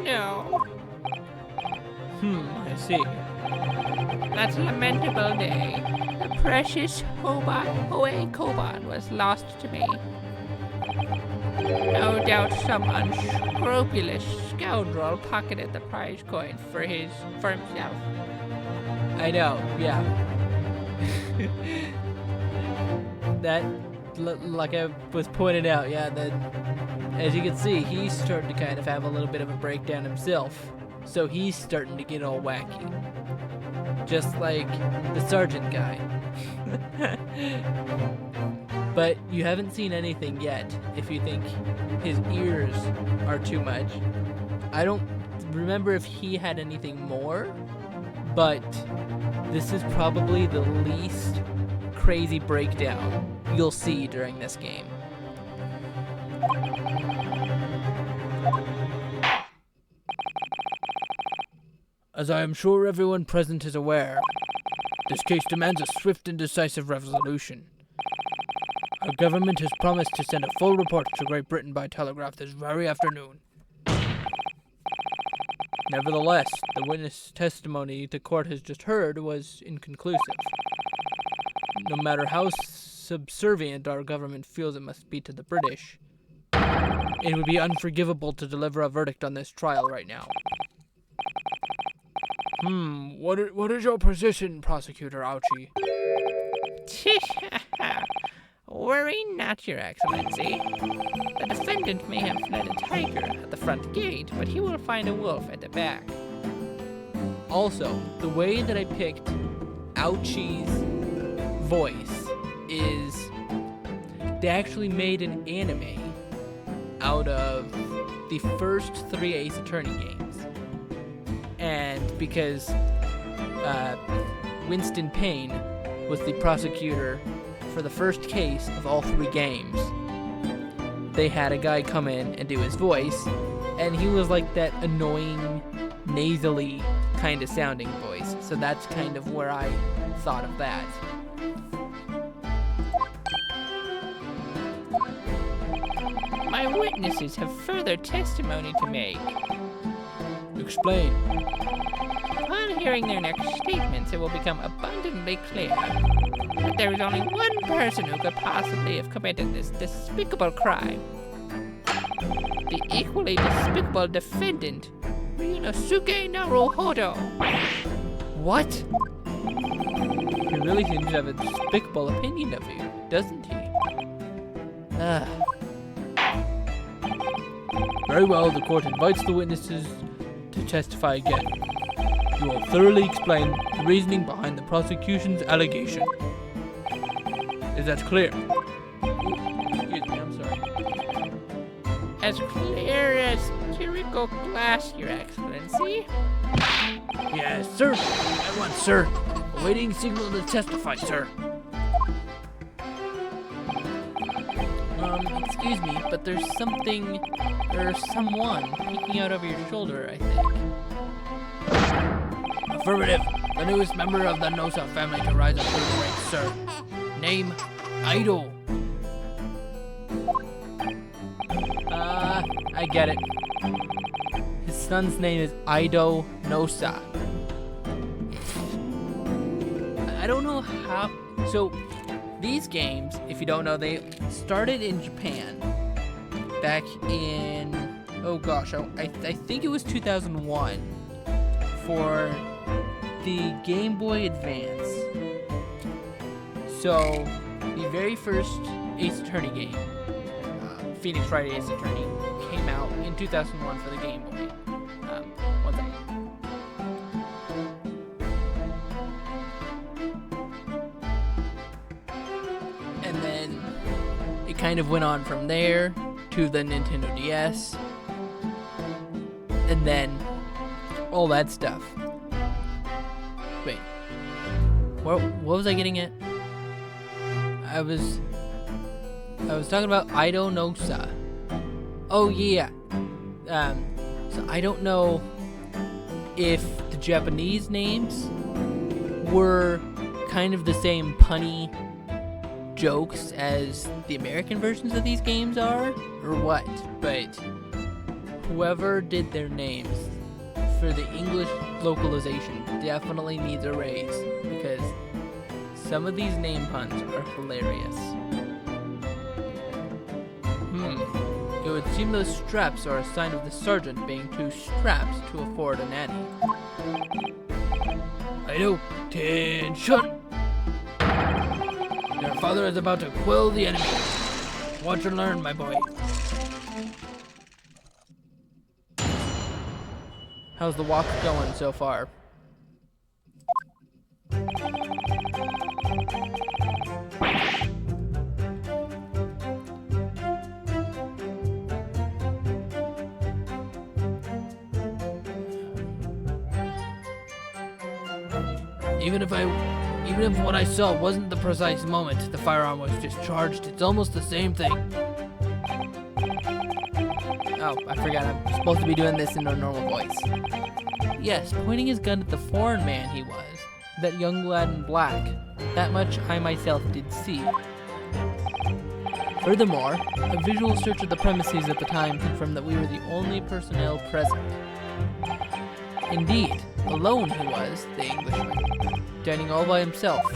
No. I see. That lamentable day, precious Hoe Koban was lost to me. No doubt some unscrupulous scoundrel pocketed the prize coin for himself. I know, yeah. That, like I was pointing out, yeah, that as you can see, he's starting to kind of have a little bit of a breakdown himself. So he's starting to get all wacky. Just like the sergeant guy. But you haven't seen anything yet if you think his ears are too much. I don't remember if he had anything more, but this is probably the least crazy breakdown you'll see during this game. As I am sure everyone present is aware, this case demands a swift and decisive resolution. Our government has promised to send a full report to Great Britain by telegraph this very afternoon. Nevertheless, the witness testimony the court has just heard was inconclusive. No matter how subservient our government feels it must be to the British, it would be unforgivable to deliver a verdict on this trial right now. What is your position, Prosecutor Ouchie? Worry not, Your Excellency. The defendant may have fled a tiger at the front gate, but he will find a wolf at the back. Also, the way that I picked Ouchie's voice is they actually made an anime out of the first 3 Ace Attorney games. And because Winston Payne was the prosecutor for the first case of all 3 games, they had a guy come in and do his voice, and he was like that annoying, nasally kind of sounding voice. So that's kind of where I thought of that. My witnesses have further testimony to make. Explain. Upon hearing their next statements, it will become abundantly clear that there is only one person who could possibly have committed this despicable crime. The equally despicable defendant, Ryunosuke Naruhodo. What? He really seems to have a despicable opinion of you, doesn't he? Very well, the court invites the witnesses to testify again. You will thoroughly explain the reasoning behind the prosecution's allegation. Is that clear? Excuse me, I'm sorry. As clear as spherical glass, Your Excellency. Yes, sir. At once, sir. Awaiting signal to testify, sir. Excuse me, but there's something, or someone peeking out over your shoulder, I think. Affirmative. The newest member of the Nosa family to rise up through the ranks, sir. Name, Idol. I get it. His son's name is Ido Nosa. I don't know how. So, these games, if you don't know, they started in Japan back in, oh gosh, I think it was 2001 for the Game Boy Advance. So, the very first Ace Attorney game, Phoenix Wright Ace Attorney, came out in 2001 for the Game Boy. One second. And then it kind of went on from there to the Nintendo DS. And then all that stuff. Wait. What was I getting at? I was talking about Ido Nosa. Oh yeah. So I don't know if the Japanese names were kind of the same punny jokes as the American versions of these games are, or what, but whoever did their names for the English localization definitely needs a raise, because Some of these name puns are hilarious. It would seem those straps are a sign of the sergeant being too strapped to afford a nanny. I know. Attention! Your father is about to quill the enemy. Watch and learn, my boy. How's the walk going so far? Even if what I saw wasn't the precise moment the firearm was discharged, it's almost the same thing. Oh, I forgot I'm supposed to be doing this in a normal voice. Yes, pointing his gun at the foreign man he was, that young lad in black. That much I myself did see. Furthermore, a visual search of the premises at the time confirmed that we were the only personnel present. Indeed, alone he was, the Englishman, dining all by himself.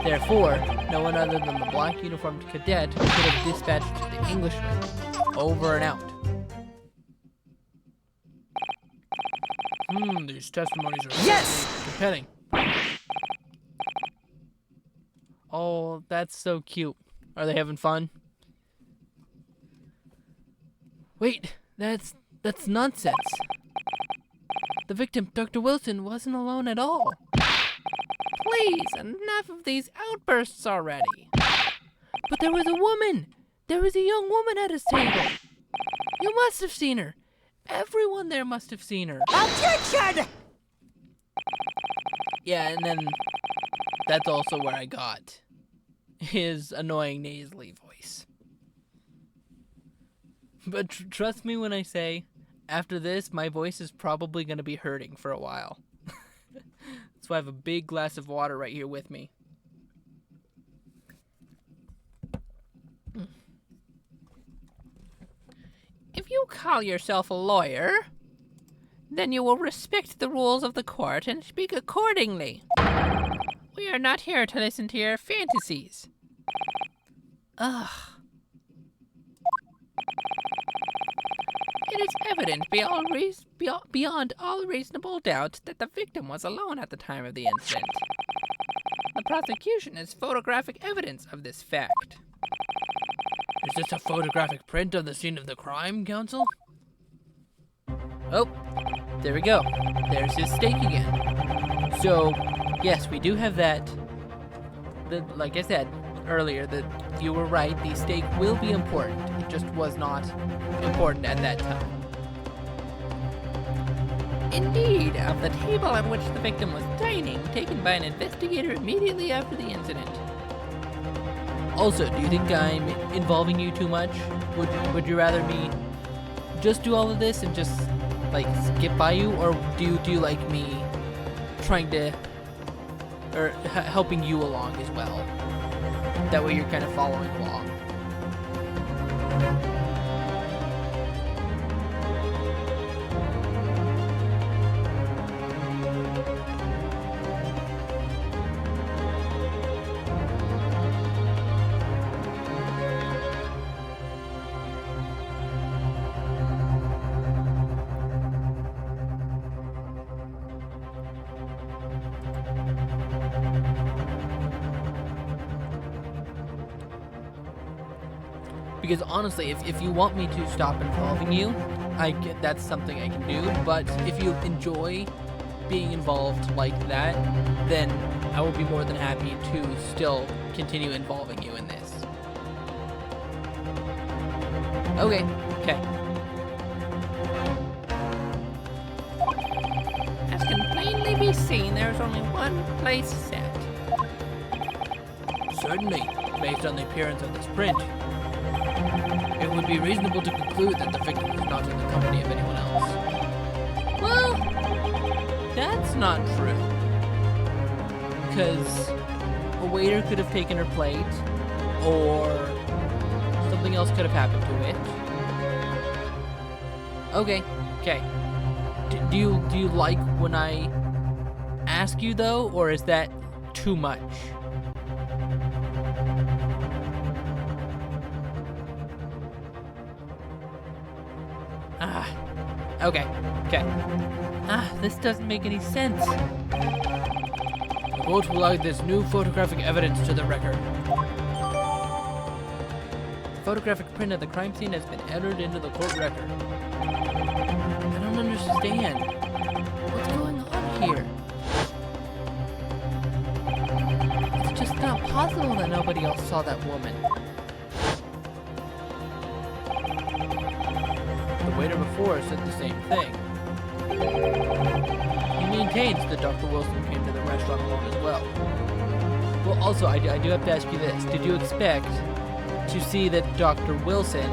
Therefore, no one other than the black uniformed cadet could have dispatched the Englishman. Over and out. These testimonies are Yes! compelling. Oh, that's so cute. Are they having fun? Wait, that's nonsense. The victim, Dr. Wilson, wasn't alone at all. Please, enough of these outbursts already. But there was a woman. There was a young woman at his table. You must have seen her. Everyone there must have seen her. Objection! Yeah, and then that's also where I got his annoying nasally voice. But trust me when I say, after this, my voice is probably going to be hurting for a while. That's why I have a big glass of water right here with me. If you call yourself a lawyer, then you will respect the rules of the court and speak accordingly. We are not here to listen to your fantasies. Ugh. It is evident beyond all reasonable doubt that the victim was alone at the time of the incident. The prosecution has photographic evidence of this fact. Is this a photographic print of the scene of the crime, counsel? Oh, there we go. There's his stake again. So, yes, we do have that. Like I said earlier, that you were right, the stake will be important. It just was not important at that time. Indeed, of the table at which the victim was dining, taken by an investigator immediately after the incident. Also, do you think I'm involving you too much? Would you rather me just do all of this and just like skip by you, or do you like me trying to or helping you along as well? That way you're kind of following along. Because honestly, if you want me to stop involving you, that's something I can do. But if you enjoy being involved like that, then I will be more than happy to still continue involving you in this. Okay. As can plainly be seen, there is only one place set. Certainly, based on the appearance of this print. It would be reasonable to conclude that the victim was not in the company of anyone else. Well, that's not true. Because a waiter could have taken her plate, or something else could have happened to it. Okay. Do you like when I ask you though, or is that too much. Okay. This doesn't make any sense. The court will add this new photographic evidence to the record. The photographic print of the crime scene has been entered into the court record. I don't understand. What's going on here? It's just not possible that nobody else saw that woman. The waiter before said the same thing. He maintains that Dr. Wilson came to the restaurant alone as well. Well, also, I do have to ask you this. Did you expect to see that Dr. Wilson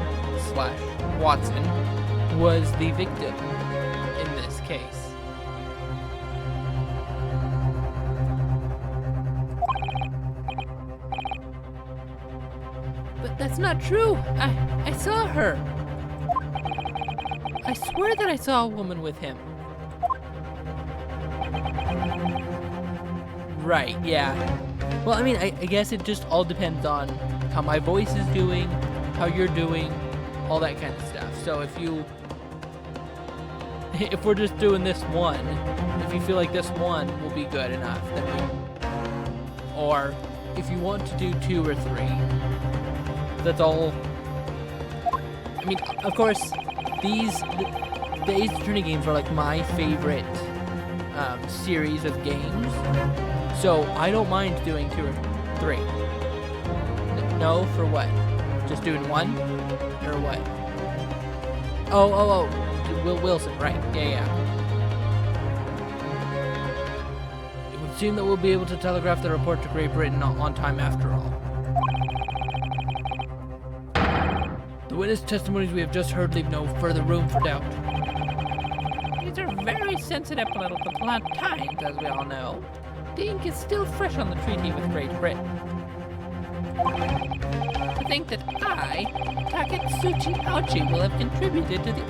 / Watson was the victim in this case? But that's not true. I saw her. I swear that I saw a woman with him. Right, yeah. Well, I mean, I guess it just all depends on how my voice is doing, how you're doing, all that kind of stuff. So if we're just doing this one, if you feel like this one will be good enough, or if you want to do 2 or 3, that's all. I mean, of course, the Ace Attorney games are like my favorite series of games, so I don't mind doing 2 or 3. No, for what? Just doing 1? Or what? Oh, Wilson, right. Yeah. It would seem that we'll be able to telegraph the report to Great Britain on time after all. The witness testimonies we have just heard leave no further room for doubt. These are very sensitive political times, as we all know. The ink is still fresh on the treaty with Great Britain. To think that I, Taketsuchi Auchi, will have contributed to the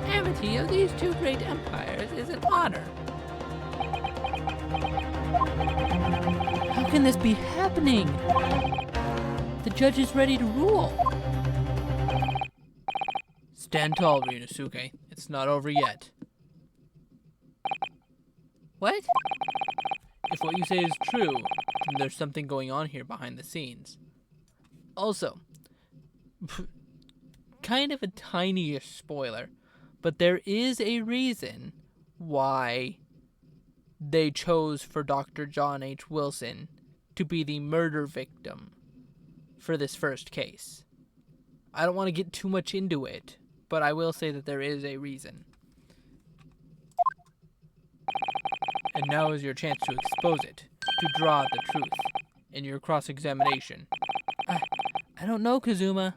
amity of these 2 great empires is an honor. How can this be happening? The judge is ready to rule. Stand tall, Ryunosuke. It's not over yet. What? If what you say is true, then there's something going on here behind the scenes. Also, kind of a tiny-ish spoiler, but there is a reason why they chose for Dr. John H. Wilson to be the murder victim for this first case. I don't want to get too much into it, but I will say that there is a reason. And now is your chance to expose it, to draw out the truth, in your cross-examination. I don't know, Kazuma.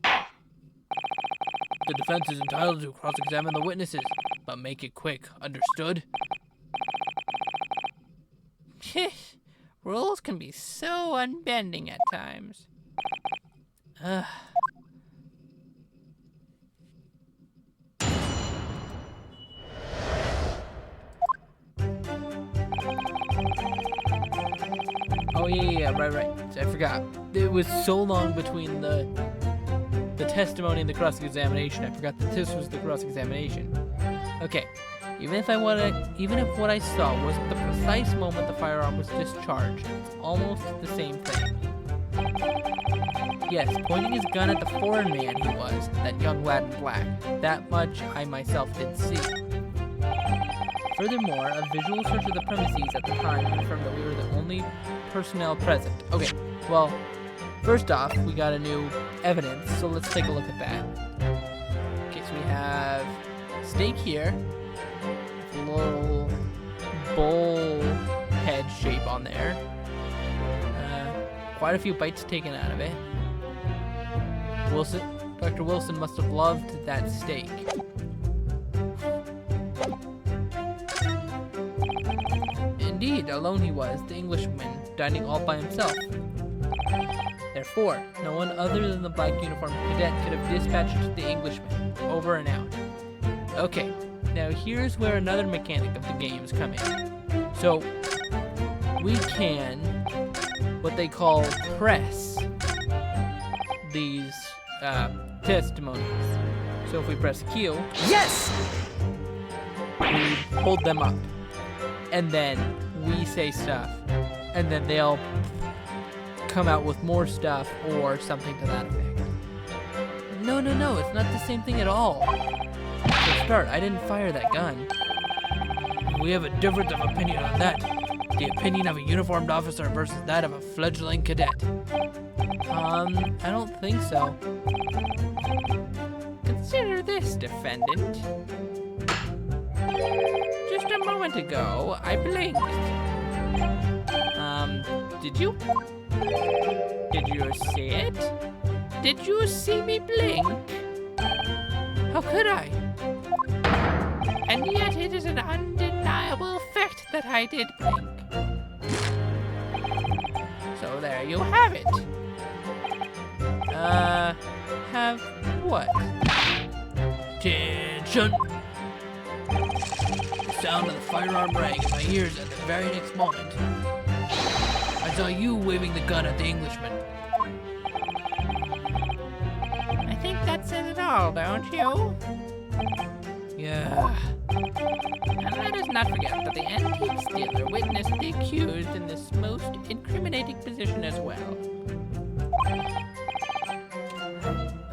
The defense is entitled to cross-examine the witnesses, but make it quick, understood? Rules can be so unbending at times. Oh yeah, right. I forgot. It was so long between the testimony and the cross-examination. I forgot that this was the cross-examination. Okay, even if what I saw wasn't the precise moment the firearm was discharged, it's almost the same thing. Yes, pointing his gun at the foreign man he was, that young lad in black. That much I myself did see. Furthermore, a visual search of the premises at the time confirmed that we were the only personnel present. Okay, well, first off, we got a new evidence, so let's take a look at that. Okay, so we have steak here, with a little bowl head shape on there. Quite a few bites taken out of it. Dr. Wilson must have loved that steak. Indeed, alone he was, the Englishman, dining all by himself. Therefore, no one other than the black uniformed cadet could have dispatched the Englishman. Over and out. Okay, now here's where another mechanic of the games come in. So, we can, what they call, press these testimonies. So if we press Q, Yes! we hold them up, and then we say stuff, and then they'll come out with more stuff or something to that effect. No, it's not the same thing at all. For start, I didn't fire that gun. We have a difference of opinion on that. The opinion of a uniformed officer versus that of a fledgling cadet. I don't think so. Consider this, defendant. Just a moment ago, I blinked. Did you? Did you see it? Did you see me blink? How could I? And yet it is an undeniable fact that I did blink. So there you have it. Have what? Attention! The sound of the firearm rang in my ears at the very next moment. I saw you waving the gun at the Englishman. I think that says it all, don't you? Yeah. And let us not forget that the antique stealer witnessed the accused in this most incriminating position as well.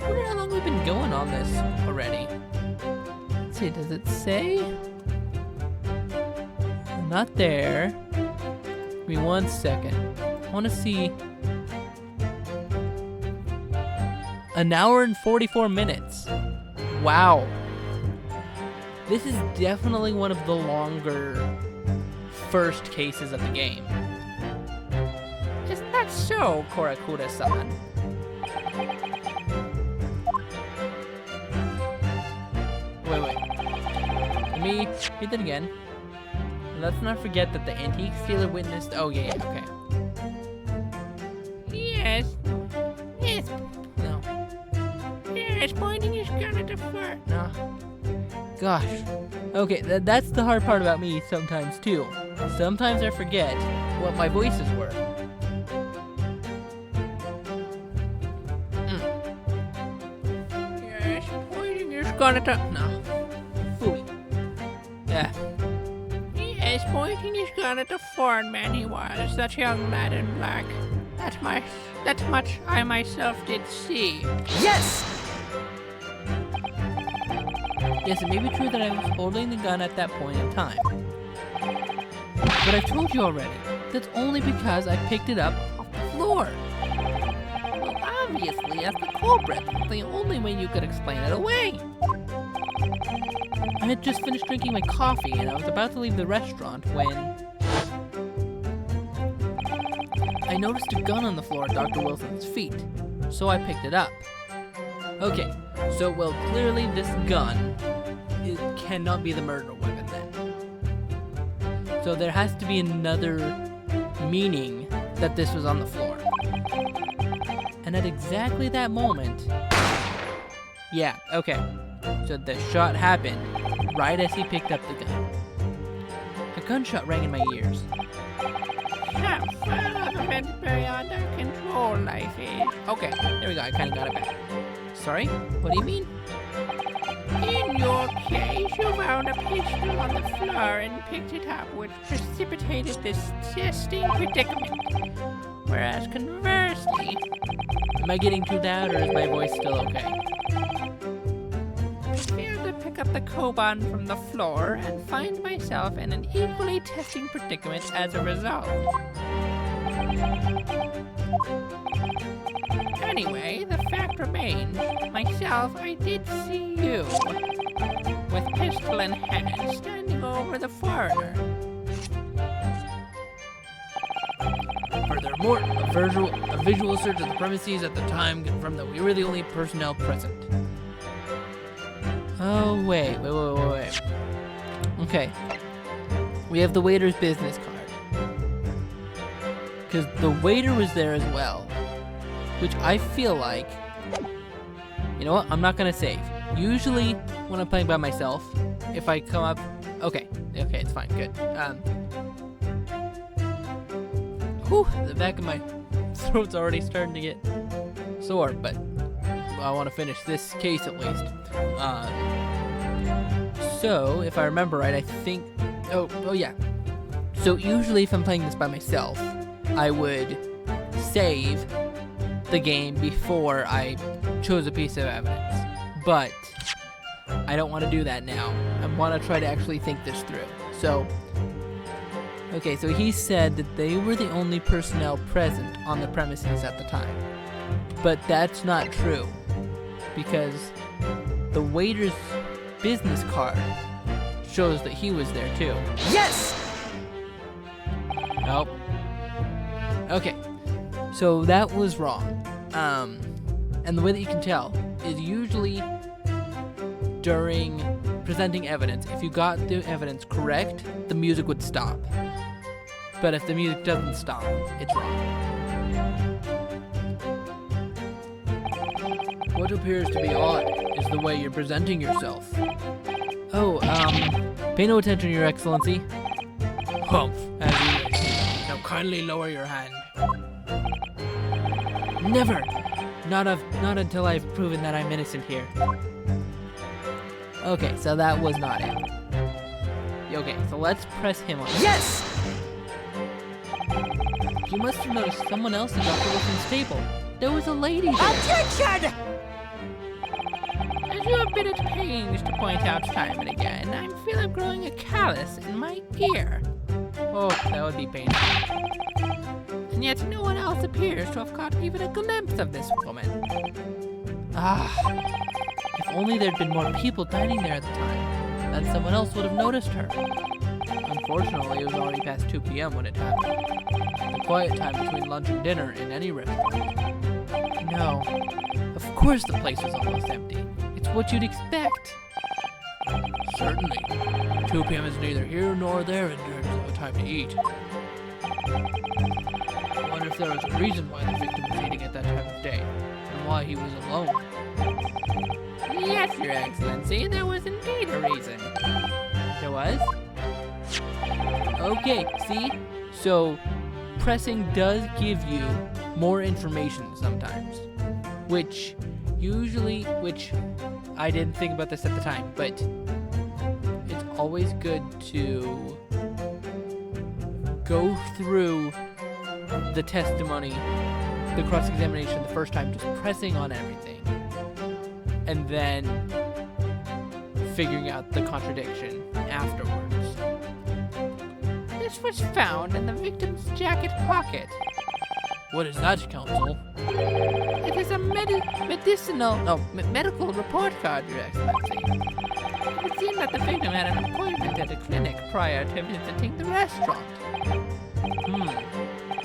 I wonder how long we've been going on this already. Let's see, does it say? Not there. Give me 1 second. I want to see. An hour and 44 minutes. Wow. This is definitely one of the longer first cases of the game. Isn't that so, Korakura-san? Wait. Let me read that again. Let's not forget that the antique stealer witnessed. Oh, yeah, okay. Yes. No. Yes, pointing his gun at the fire. No. Gosh. Okay, that's the hard part about me sometimes, too. Sometimes I forget what my voices were. Yes, pointing his gun at the... No. Phooey. Yeah. Yes, pointing his gun at the foreign man he was, that young lad in black. That much I myself did see. Yes! Yes, it may be true that I was holding the gun at that point in time. But I've told you already, that's only because I picked it up off the floor. Well, obviously, as the culprit, the only way you could explain it away. I had just finished drinking my coffee and I was about to leave the restaurant when I noticed a gun on the floor at Dr. Wilson's feet, so I picked it up. Okay, so well, clearly this gun cannot be the murder weapon then. So there has to be another meaning that this was on the floor. And at exactly that moment, yeah, okay. So the shot happened right as he picked up the gun. A gunshot rang in my ears. How far of event beyond our control life is. Okay, there we go. I kind of got it back. Sorry? What do you mean? In your case, you found a pistol on the floor and picked it up, which precipitated this testing predicament. Whereas conversely... Am I getting too loud or is my voice still okay? I failed to pick up the Koban from the floor and find myself in an equally testing predicament as a result. Anyway, the fact remains, myself, I did see you, with pistol in hand, standing over the foreigner. Furthermore, a visual search of the premises at the time confirmed that we were the only personnel present. Oh, wait. Okay. We have the waiter's business card. Because the waiter was there as well. Which I feel like... You know what? I'm not going to save. Usually, when I'm playing by myself, if I come up... Okay, it's fine. Good. Whew, the back of my throat's already starting to get sore, but I want to finish this case at least. So, if I remember right, I think... Oh yeah. So usually if I'm playing this by myself, I would save the game before I chose a piece of evidence. But I don't want to do that now. I want to try to actually think this through. So, okay, so he said that they were the only personnel present on the premises at the time. But that's not true, because the waiter's business card shows that he was there too. Yes! Nope. Okay, so that was wrong. And the way that you can tell is usually during presenting evidence. If you got the evidence correct, the music would stop. But if the music doesn't stop, it's wrong. What appears to be odd is the way you're presenting yourself. Oh, pay no attention, Your Excellency. Humph, as you wish. Now kindly lower your hand. Never! Not until I've proven that I'm innocent here. Okay, so that was not it. Okay, so let's press him on. Yes! You must have noticed someone else in Dr. Wilson's stable. There was a lady there. Objection! As you have been at pains to point out time and again, I feel I'm growing a callus in my ear. Oh, that would be painful. And yet no one else appears to have caught even a glimpse of this woman. Ah, if only there'd been more people dining there at the time, then someone else would have noticed her. Unfortunately, it was already past 2 p.m. when it happened. The quiet time between lunch and dinner in any restaurant. No, of course the place was almost empty. It's what you'd expect. Certainly. 2 p.m. is neither here nor there in terms of a time to eat. I wonder if there was a reason why the victim was eating at that time of day, and why he was alone. Yes, Your Excellency, there was indeed a reason. There was? Okay, see? So, pressing does give you more information sometimes. Which I didn't think about this at the time, but it's always good to go through the testimony, the cross-examination the first time, just pressing on everything, and then figuring out the contradiction afterwards. This was found in the victim's jacket pocket. What is that, counsel? It is a medical report card, Your Excellency. It would seem that the victim had an appointment at a clinic prior to visiting the restaurant.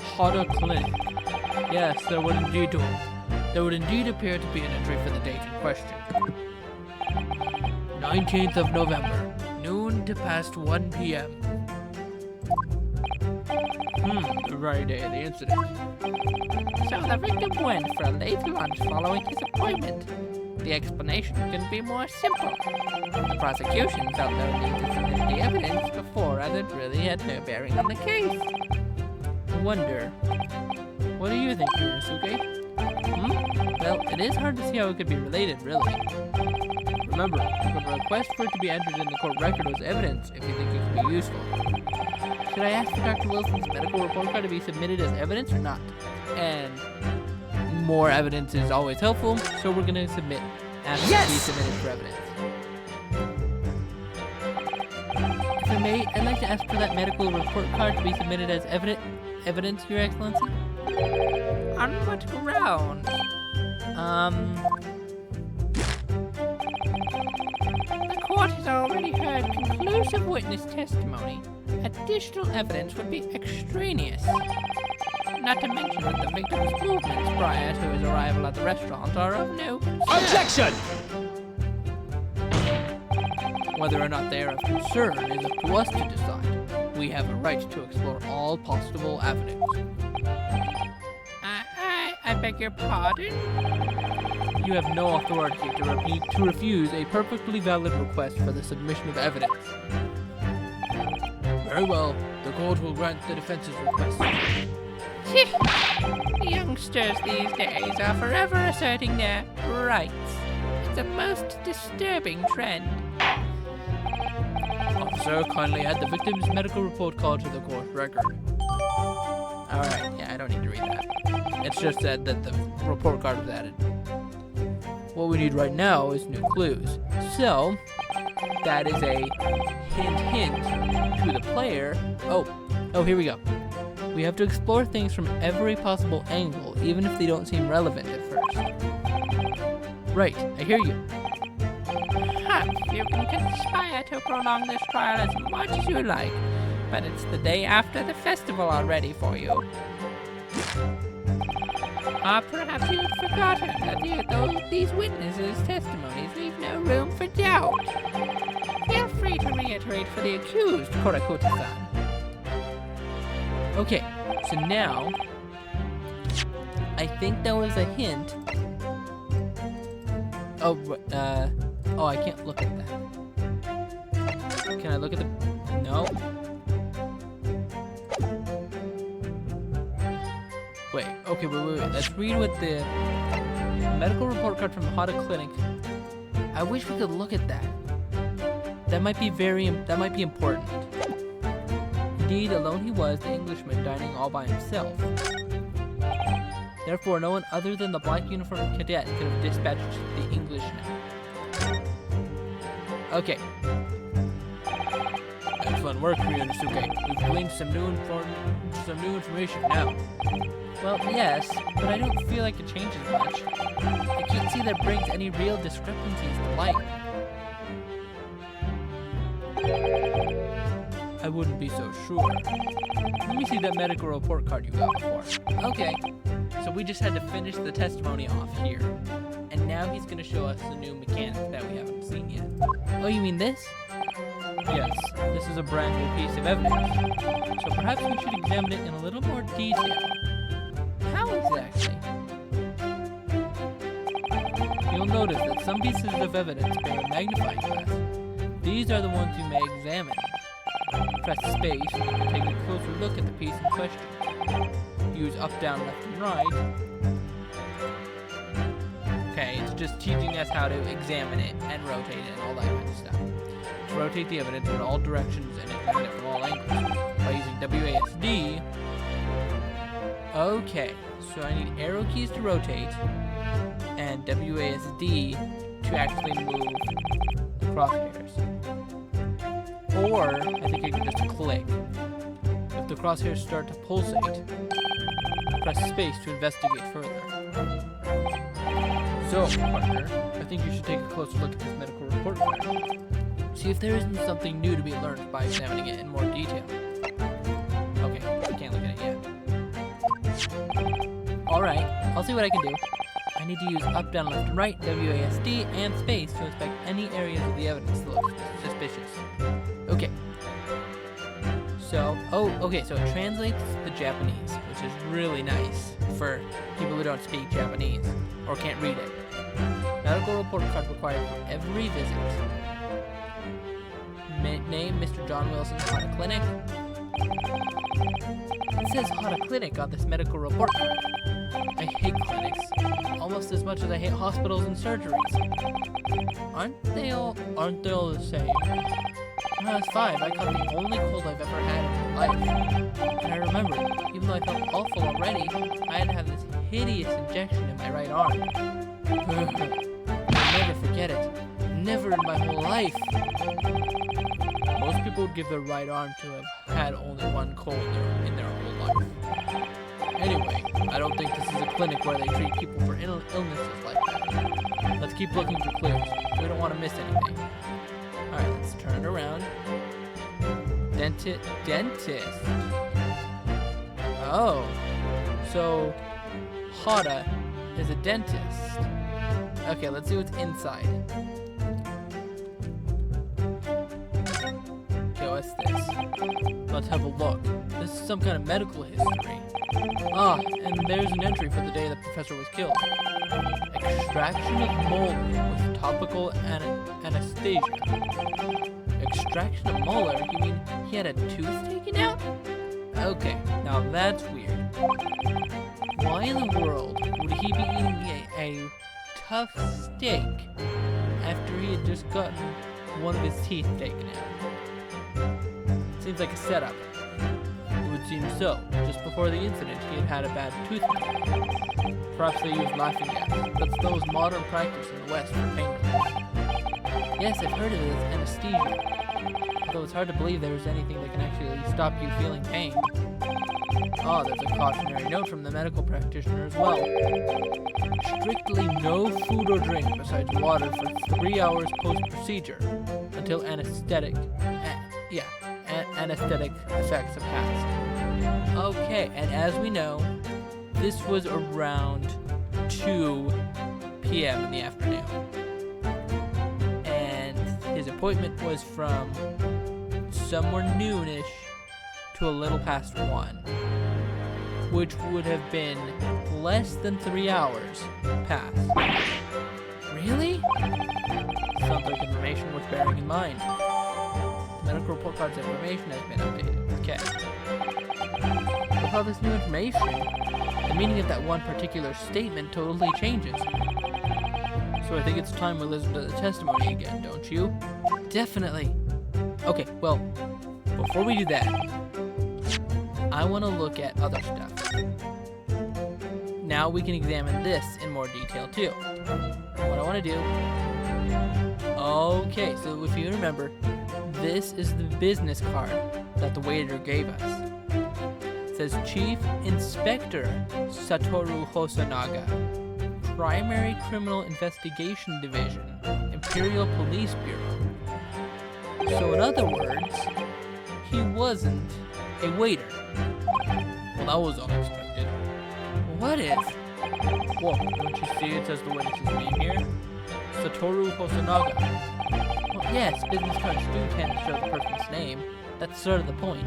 Had a clinic. Yes, there would indeed appear to be an entry for the date in question. 19th of November, noon to past 1 p.m. The very day of the incident. So the victim went for a late lunch following his appointment. The explanation couldn't be more simple. The prosecution felt no need to submit the evidence before, as it really had no bearing on the case. I wonder. What do you think, Ryusuke? Well, it is hard to see how it could be related, really. Remember, you can request for it to be entered in the court record as evidence if you think it could be useful. Should I ask for Dr. Wilson's medical report card to be submitted as evidence or not? And more evidence is always helpful, so we're going to ask it to be submitted for evidence. If I may, I'd like to ask for that medical report card to be submitted as evidence, Your Excellency. On what ground? The court has already heard conclusive witness testimony. Additional evidence would be extraneous. Not to mention that the victim's movements prior to his arrival at the restaurant are of no concern. Objection! Whether or not they are of concern is up to us to decide. We have a right to explore all possible avenues. I beg your pardon? You have no authority to refuse a perfectly valid request for the submission of evidence. Very well, the court will grant the defense's request. The youngsters these days are forever asserting their rights. It's a most disturbing trend. Officer, kindly add the victim's medical report card to the court record. Alright, yeah, I don't need to read that. It's just that the report card was added. What we need right now is new clues. So, that is a hint to the player. Oh, here we go. We have to explore things from every possible angle, even if they don't seem relevant at first. Right, I hear you. Perhaps you can conspire to prolong this trial as much as you like, but it's the day after the festival already for you. Or perhaps you've forgotten that these witnesses' testimonies leave no room for doubt. Feel free to reiterate for the accused, Korakuta-san. Okay, so now, I think that was a hint. Oh, I can't look at that. Can I look at the, no. Wait, okay, wait. Let's read what the medical report card from Hada Clinic. I wish we could look at that. That might be important. Indeed, alone he was, the Englishman, dining all by himself. Therefore, no one other than the black uniformed cadet could have dispatched the Englishman. Okay. Excellent work, Ryunosuke. We've gleaned some new information now. Well, yes, but I don't feel like it changes much. I can't see that brings any real discrepancies to light. I wouldn't be so sure. Let me see that medical report card you got before. Okay, so we just had to finish the testimony off here. And now he's going to show us a new mechanic that we haven't seen yet. Oh, you mean this? Yes, this is a brand new piece of evidence. So perhaps we should examine it in a little more detail. How exactly? You'll notice that some pieces of evidence bear a magnifying glass. These are the ones you may examine. Press space to take a closer look at the piece in question. Use up, down, left, and right. Okay, it's just teaching us how to examine it and rotate it and all that kind of stuff. To rotate the evidence in all directions and examine it from all angles. By using WASD. Okay, so I need arrow keys to rotate and WASD to actually move the crosshairs. Or, I think I can just click. If the crosshairs start to pulsate, press space to investigate further. So, partner, I think you should take a closer look at this medical report card. See if there isn't something new to be learned by examining it in more detail. Okay, I can't look at it yet. Alright, I'll see what I can do. I need to use up, down, left, and right, WASD, and space to inspect any areas of the evidence that look suspicious. Okay. So, so it translates the Japanese, which is really nice for people who don't speak Japanese or can't read it. Medical report card required for every visit. Name, Mr. John Wilson, Hada Clinic. It says Hada Clinic on this medical report card. I hate clinics, almost as much as I hate hospitals and surgeries. Aren't they all the same? When I was 5, I caught the only cold I've ever had in my life. And I remember, even though I felt awful already, I had to have this hideous injection in my right arm. I'll never forget it. Never in my whole life. Most people would give their right arm to have had only one cold in their whole life. Anyway, I don't think this is a clinic where they treat people for illnesses like that. Let's keep looking for clues. We don't want to miss anything. Alright, let's turn it around. Dentist. Oh. So, Hada is a dentist. Okay, let's see what's inside. Okay, what's this? Let's have a look. This is some kind of medical history. Ah, and there's an entry for the day the professor was killed. Extraction of molar with topical anesthesia. Extraction of molar? You mean he had a tooth taken out? Okay, now that's weird. Why in the world would he be eating a tough steak after he had just gotten one of his teeth taken out? Seems like a setup. It would seem so. Just before the incident, he had had a bad tooth fairy. Perhaps they used laughing gas. That's those modern practice in the West for pain relief. Yes, I've heard of it as anesthesia. Though it's hard to believe there's anything that can actually stop you feeling pain. Oh, there's a cautionary note from the medical practitioner as well. Strictly no food or drink besides water for 3 hours post-procedure until anesthetic effects have passed. Okay, and as we know, this was around 2 p.m. in the afternoon. And his appointment was from somewhere noonish to a little past 1, which would have been less than 3 hours past. Really? Sounds like information worth bearing in mind. The medical report card's information has been updated. Okay. With all this new information, the meaning of that one particular statement totally changes. So I think it's time we listen to the testimony again, don't you? Definitely. Okay, well, before we do that, I want to look at other stuff. Now we can examine this in more detail too. What I want to do... Okay, so if you remember, this is the business card that the waiter gave us. It says Chief Inspector Satoru Hosonaga, Primary Criminal Investigation Division, Imperial Police Bureau. So in other words, he wasn't a waiter. Well, that was unexpected. What if... Whoa, don't you see it says the witness's name here? Satoru Hosonaga. Well, yes, business cards do tend to show the person's name. That's sort of the point.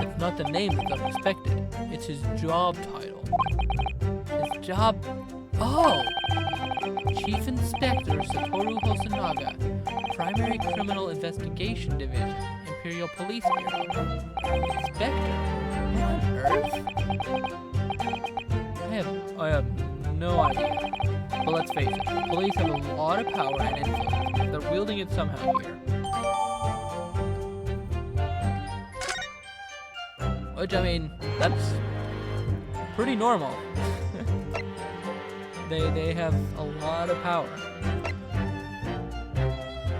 It's not the name that's unexpected. It's his job title. His job... Oh! Chief Inspector Satoru Hosonaga, Primary Criminal Investigation Division, Imperial Police Bureau. Inspector? What on earth? I have no idea. But let's face it, police have a lot of power and influence. They're wielding it somehow here. Which, I mean, that's pretty normal. They have a lot of power.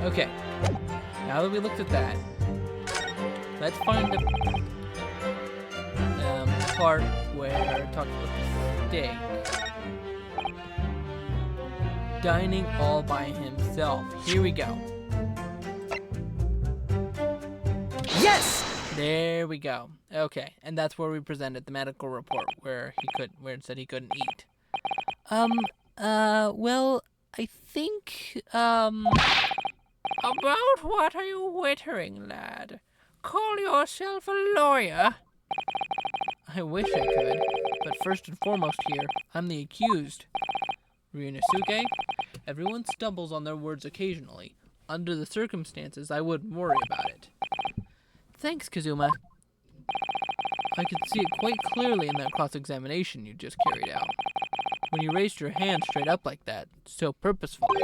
Okay, now that we looked at that, let's find the part where it talks about the steak. Dining all by himself. Here we go. Yes! There we go. Okay, and that's where we presented the medical report where it said he couldn't eat. Well, I think, About what are you wittering, lad? Call yourself a lawyer? I wish I could, but first and foremost here, I'm the accused. Ryunosuke, everyone stumbles on their words occasionally. Under the circumstances, I wouldn't worry about it. Thanks, Kazuma. I could see it quite clearly in that cross-examination you just carried out. When you raised your hand straight up like that, so purposefully,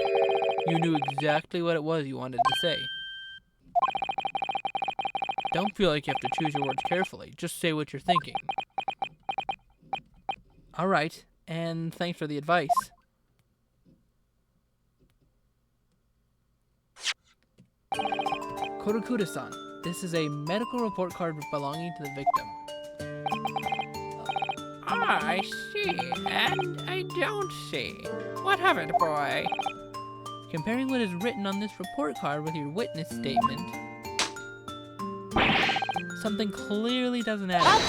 you knew exactly what it was you wanted to say. Don't feel like you have to choose your words carefully. Just say what you're thinking. Alright, and thanks for the advice. Kotokuda-san, this is a medical report card belonging to the victim. Ah, I see, and I don't see. What of it, boy? Comparing what is written on this report card with your witness statement, something clearly doesn't add up.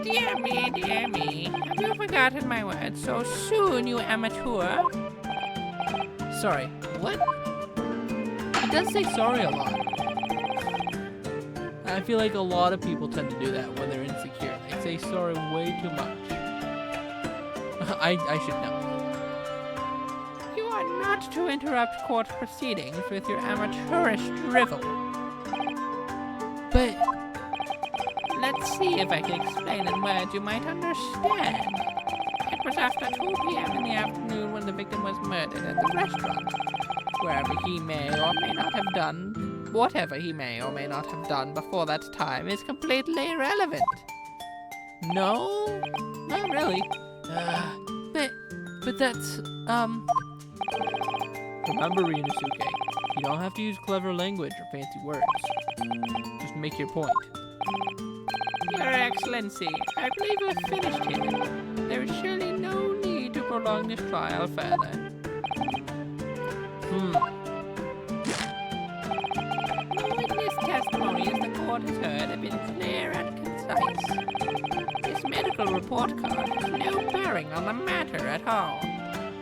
Dear me. Have you forgotten my words so soon, you amateur? Sorry, what? He does say sorry a lot. I feel like a lot of people tend to do that when they're insecure. They say sorry way too much. I should know. You are not to interrupt court proceedings with your amateurish drivel. Let's see if I can explain in words you might understand. It was after 2 p.m. in the afternoon when the victim was murdered at the restaurant. Wherever he may or may not have done, whatever he may or may not have done before that time is completely irrelevant. No? Not really. But that's, Remember, Ryunosuke, you don't have to use clever language or fancy words. Just make your point. Your Excellency, I believe we've finished here. There is surely no need to prolong this trial further. The witness testimonies the court has heard have been clear and concise. This medical report card has no bearing on the matter at all,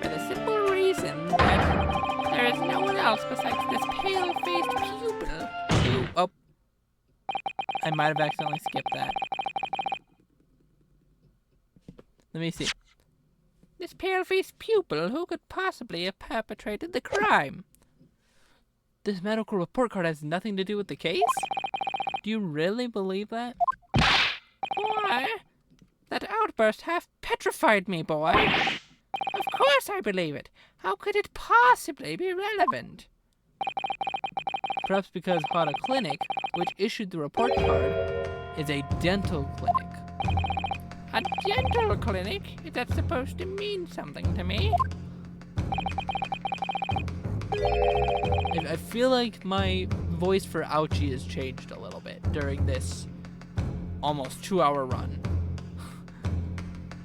for the simple reason that there is no one else besides this pale-faced pupil who... Oh. I might have accidentally skipped that. Let me see. This pale-faced pupil who could possibly have perpetrated the crime. This medical report card has nothing to do with the case? Do you really believe that? Boy, that outburst half petrified me, boy. Of course I believe it. How could it possibly be relevant? Perhaps because Hana Clinic, which issued the report card, is a dental clinic. A dental clinic? Is that supposed to mean something to me? I feel like my voice for Ouchie has changed a little bit during this almost 2-hour run.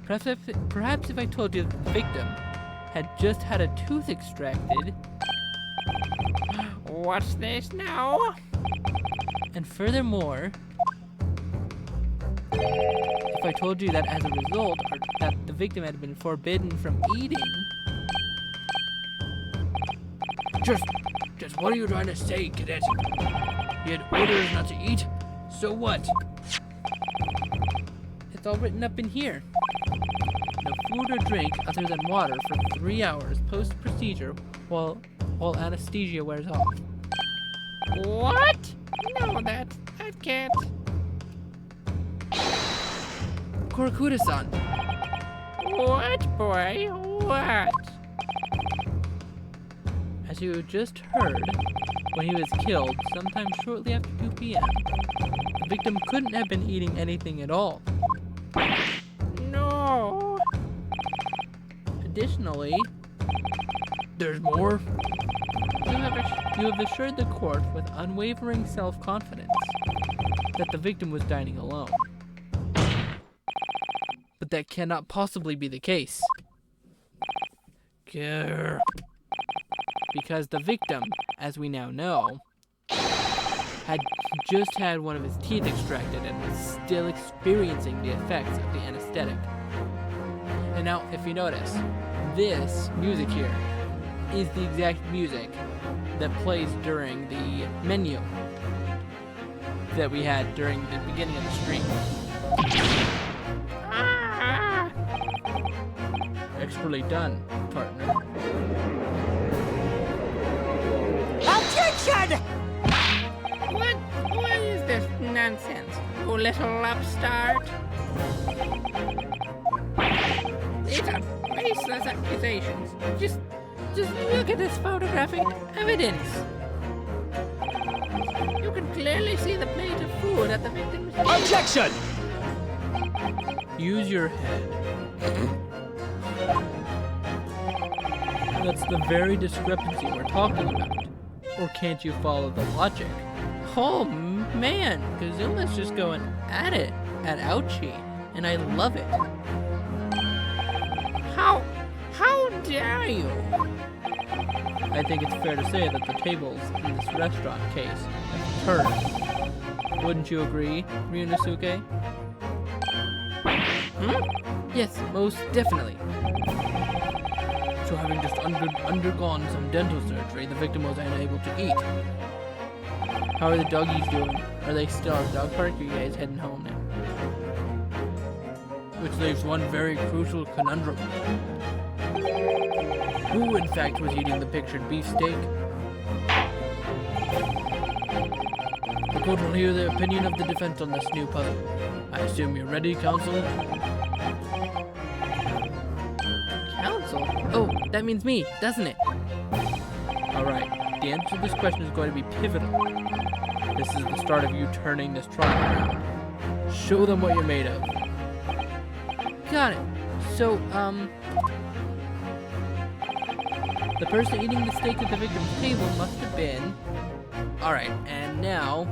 Perhaps if I told you that the victim had just had a tooth extracted. What's this now? And furthermore, if I told you that as a result, or that the victim had been forbidden from eating. Just what are you trying to say, cadet? He had orders not to eat? So what? It's all written up in here. No food or drink other than water for 3 hours post-procedure while anesthesia wears off. What? No, that can't. Korakuda-san. What, boy? What? As you just heard, when he was killed sometime shortly after 2 p.m., the victim couldn't have been eating anything at all. No. Additionally, there's more. You have assured the court with unwavering self-confidence that the victim was dining alone. But that cannot possibly be the case. Grr. Because the victim, as we now know, had just had one of his teeth extracted and was still experiencing the effects of the anesthetic. And now, if you notice, this music here is the exact music that plays during the menu that we had during the beginning of the stream. Expertly done, partner. Objection! What is this nonsense, you little upstart? These are baseless accusations. Just look at this photographic evidence. You can clearly see the plate of food at the victim's table. Objection! Use your head. That's the very discrepancy we're talking about. Or can't you follow the logic? Oh man, Kazuma's just going at it, at Ouchie, and I love it. How dare you? I think it's fair to say that the tables in this restaurant case have turned. Wouldn't you agree, Ryunosuke? Yes, most definitely. So having just undergone some dental surgery, the victim was unable to eat. How are the doggies doing? Are they still at the dog park, or are you guys heading home now? Which leaves one very crucial conundrum. Who, in fact, was eating the pictured beefsteak? The court will hear the opinion of the defense on this new puzzle. I assume you're ready, counsel? Counsel? Oh, that means me, doesn't it? Alright, the answer to this question is going to be pivotal. This is the start of you turning this trial around. Show them what you're made of. Got it. So, the person eating the steak at the victim's table must have been... Alright, and now...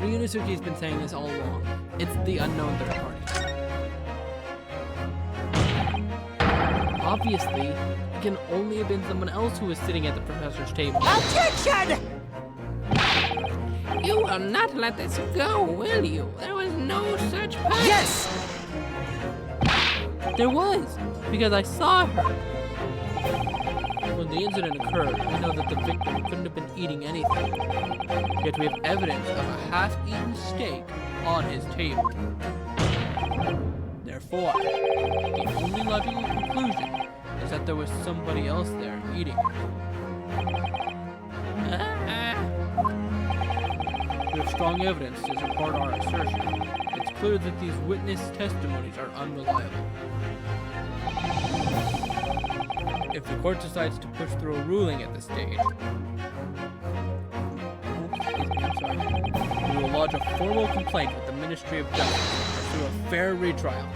Ryunosuke's been saying this all along. It's the unknown third party. Obviously, it can only have been someone else who was sitting at the professor's table. Objection! You will not let this go, will you? There was no such person. Yes! There was, because I saw her. When the incident occurred, we know that the victim couldn't have been eating anything. Yet we have evidence of a half-eaten steak on his table. Therefore, the only logical conclusion is that there was somebody else there eating it. We have strong evidence to support our assertion. It's clear that these witness testimonies are unreliable. If the court decides to push through a ruling at this stage, we will lodge a formal complaint with the Ministry of Justice through a fair retrial,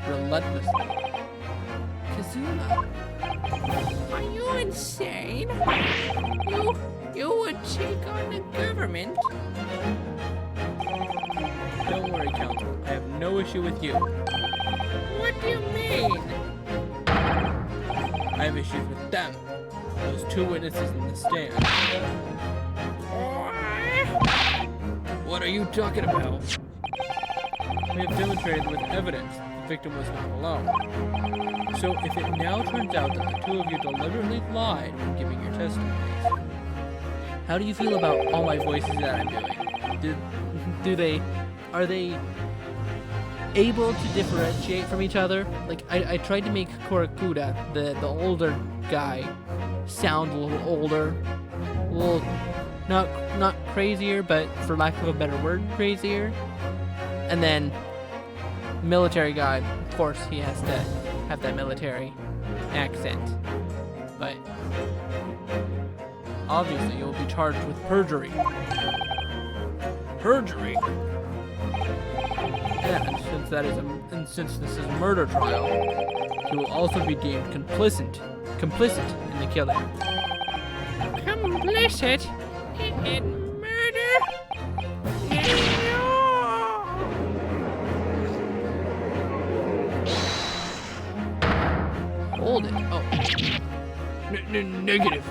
relentlessly. Kazuma, Are you insane? You would take on the government? don't worry, counsel. I have no issue with you. What do you mean? I have issues with them. Those two witnesses in the stand. What are you talking about? We have demonstrated with evidence the victim was not alone. So if it now turns out that the two of you deliberately lied when giving your testimonies, how do you feel about all my voices that I'm doing? Are they able to differentiate from each other? Like, I tried to make Korakuda, the older guy, sound a little older, a little not crazier, but for lack of a better word, crazier. And then military guy, of course, he has to have that military accent. But obviously, you'll be charged with perjury. Perjury. And since this is a murder trial, you will also be deemed complicit in the killing. Complicit in murder? No! Hold it. Oh. Negative.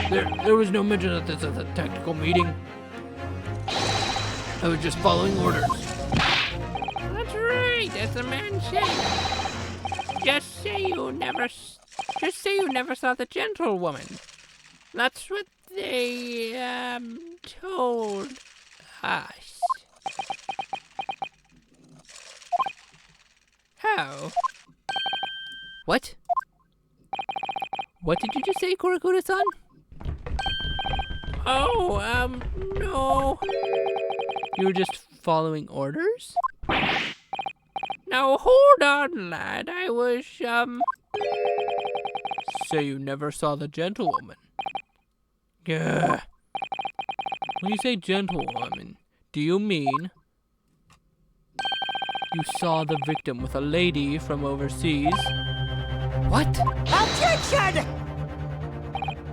There was no mention of this as a tactical meeting. I was just following orders. That's right, as the man said. Just say you never saw the gentlewoman. That's what they told us. How? What? What did you just say, Korakuda-san? Oh, no. You were just following orders? Now hold on, lad. I was, So you never saw the gentlewoman? Gah. When you say gentlewoman, do you mean you saw the victim with a lady from overseas? What? Objection!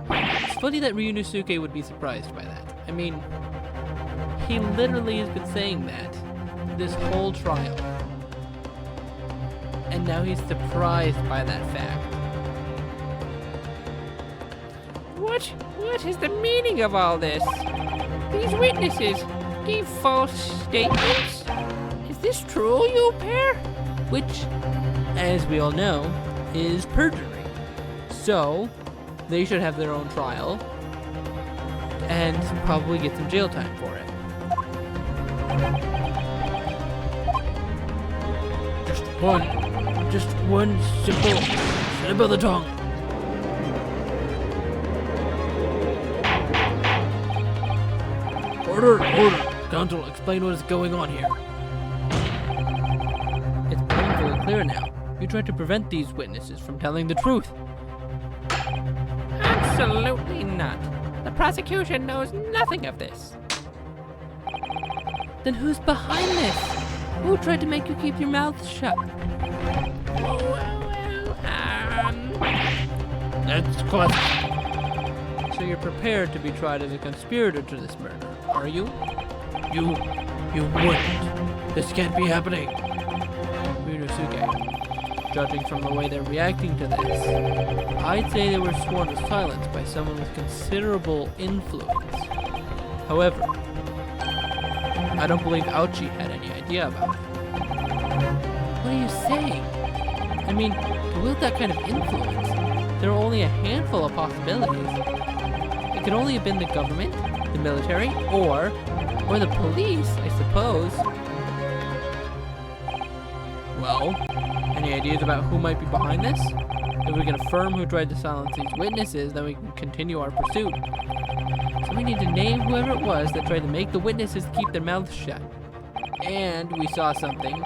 It's funny that Ryunosuke would be surprised by that. I mean, he literally has been saying that this whole trial. And now he's surprised by that fact. What is the meaning of all this? These witnesses gave false statements. Is this true, you pair? Which, as we all know, is perjury. So, they should have their own trial and probably get some jail time for it. Just one simple slip of the tongue. Order! Counsel, explain what is going on here. It's painfully clear now. You tried to prevent these witnesses from telling the truth. Absolutely not. The prosecution knows nothing of this. Then who's behind this? Who tried to make you keep your mouth shut? That's classic. So you're prepared to be tried as a conspirator to this murder, are you? You wouldn't. This can't be happening. Ryunosuke, judging from the way they're reacting to this, I'd say they were sworn to silence by someone with considerable influence. However, I don't believe Ouchi had any idea about it. What are you saying? I mean, to wield that kind of influence, there are only a handful of possibilities. It could only have been the government, the military, or the police, I suppose. Well, any ideas about who might be behind this? If we can affirm who tried to silence these witnesses, then we can continue our pursuit. So we need to name whoever it was that tried to make the witnesses keep their mouths shut. And we saw something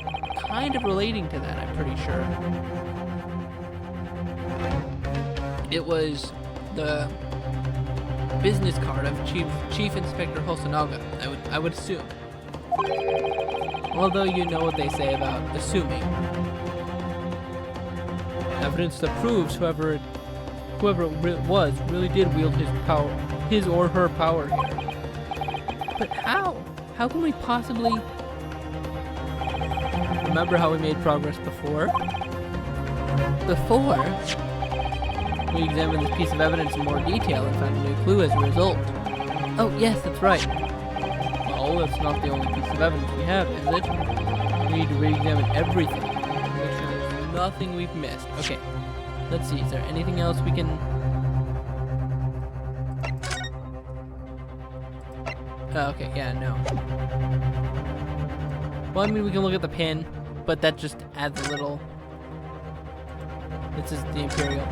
kind of relating to that, I'm pretty sure. It was the business card of Chief Inspector Hosonaga, I would assume. Although you know what they say about assuming. Evidence that proves whoever it was really did wield his or her power here. But how? How can we possibly... Remember how we made progress before? We examined this piece of evidence in more detail and found a new clue as a result. Oh, yes, that's right. Well, that's not the only piece of evidence we have, is it? We need to re-examine everything. Make sure there's nothing we've missed. Okay, let's see, is there anything else we can... okay, yeah, no. Well, I mean, we can look at the pin, but that just adds a little... This is the Imperial.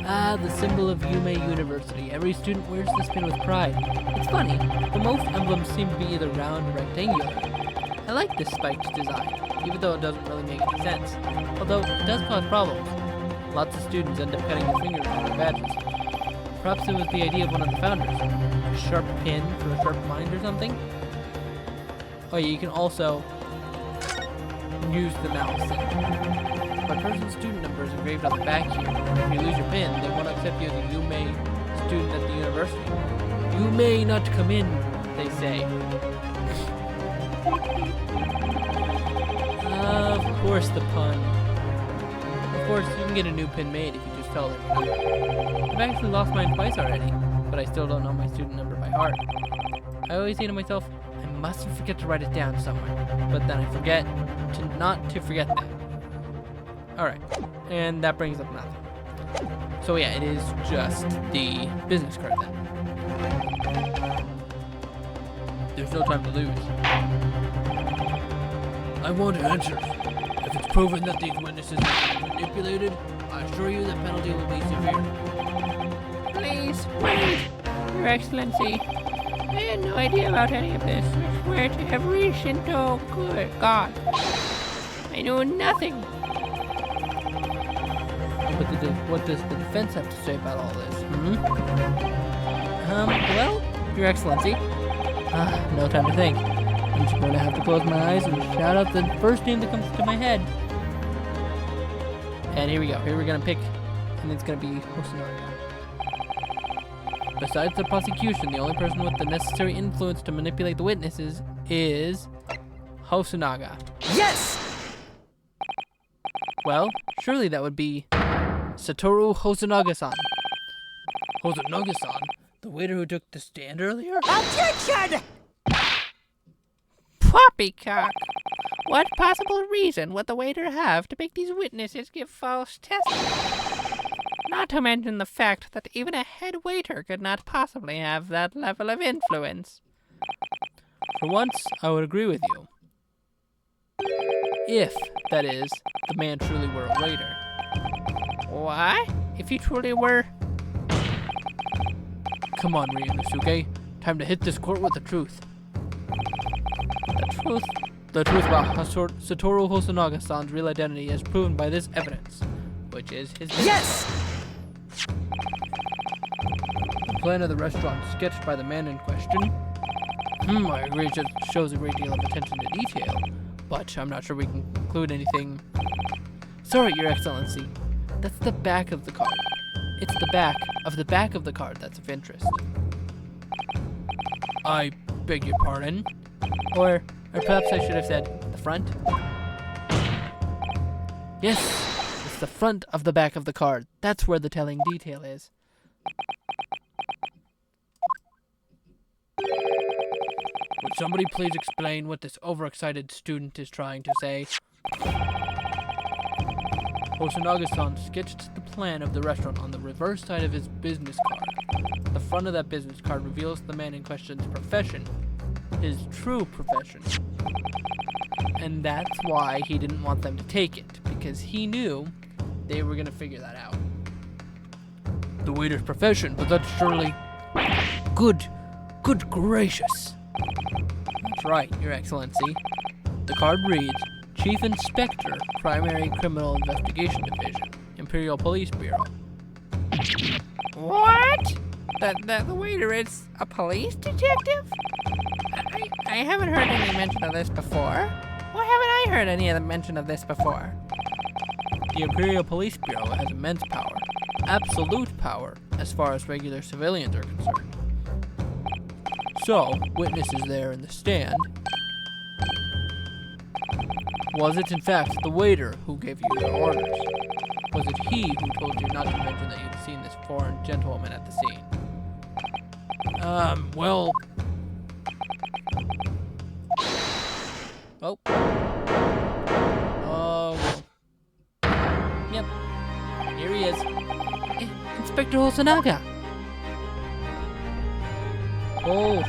Ah, the symbol of Yume University. Every student wears this pin with pride. It's funny, the most emblems seem to be either round or rectangular. I like this spiked design, even though it doesn't really make any sense. Although, it does cause problems. Lots of students end up cutting their fingers on their badges. Perhaps it was the idea of one of the founders. A sharp pin for a sharp mind or something? Oh yeah, you can also use the mouse. My personal student number is engraved on the back here. If you lose your pin, they won't accept you as a Yume student at the university. You may not come in, they say. Of course, the pun. Of course, you can get a new pin made if you just tell them. I've actually lost mine twice already, but I still don't know my student number by heart. I always say to myself, I mustn't forget to write it down somewhere, but then I forget not to forget that. Alright, and that brings up nothing. So yeah, it is just the business card then. There's no time to lose. I want answers. If it's proven that these witnesses have been manipulated, I assure you the penalty will be severe. Please, wait, Your Excellency. I had no idea about any of this. I swear to every Shinto good God. I knew nothing. What does the defense have to say about all this? Well, Your Excellency, no time to think. I'm just going to have to close my eyes and shout out the first name that comes to my head. And here we go. Here we're going to pick, and it's going to be Hosonaga. Besides the prosecution, the only person with the necessary influence to manipulate the witnesses is Hosonaga. Yes! Well, surely that would be Satoru Hosonaga-san. Hosonaga-san? The waiter who took the stand earlier? Objection! Poppycock! What possible reason would the waiter have to make these witnesses give false testimony? Not to mention the fact that even a head waiter could not possibly have that level of influence. For once, I would agree with you. If, that is, the man truly were a waiter. What? If you truly were... Come on, Ryunosuke. Time to hit this court with the truth. The truth. The truth about Satoru Hosonaga-san's real identity is proven by this evidence, which is his name. Yes! The plan of the restaurant sketched by the man in question. I agree it shows a great deal of attention to detail, but I'm not sure we can conclude anything. Sorry, Your Excellency. That's the back of the card. It's the back of the card that's of interest. I beg your pardon? Or perhaps I should have said the front? Yes, it's the front of the back of the card. That's where the telling detail is. Would somebody please explain what this overexcited student is trying to say? Hosonaga-san sketched the plan of the restaurant on the reverse side of his business card. The front of that business card reveals the man in question's profession, his true profession. And that's why he didn't want them to take it, because he knew they were going to figure that out. The waiter's profession, but that's surely... Good gracious. That's right, Your Excellency. The card reads, Chief Inspector, Primary Criminal Investigation Division, Imperial Police Bureau. What? The waiter is a police detective? I haven't heard any mention of this before. Why haven't I heard any of the mention of this before? The Imperial Police Bureau has immense power. Absolute power, as far as regular civilians are concerned. So, witnesses there in the stand. Was it in fact the waiter who gave you your orders? Was it he who told you not to mention that you'd seen this foreign gentlewoman at the scene? Well... Oh. Yep. Here he is. Inspector Hosonaga! Oh.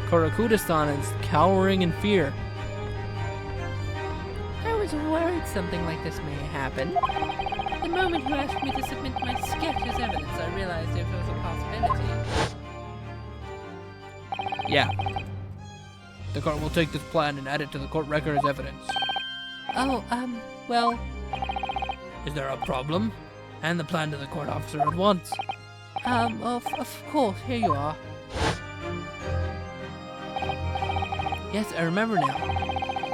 Karakuda-san is cowering in fear. I was worried something like this may happen. The moment you asked me to submit my sketch as evidence, I realized there was a possibility. Yeah. The court will take this plan and add it to the court record as evidence. Oh, well... Is there a problem? Hand the plan to the court officer at once. Of course, here you are. Yes, I remember now.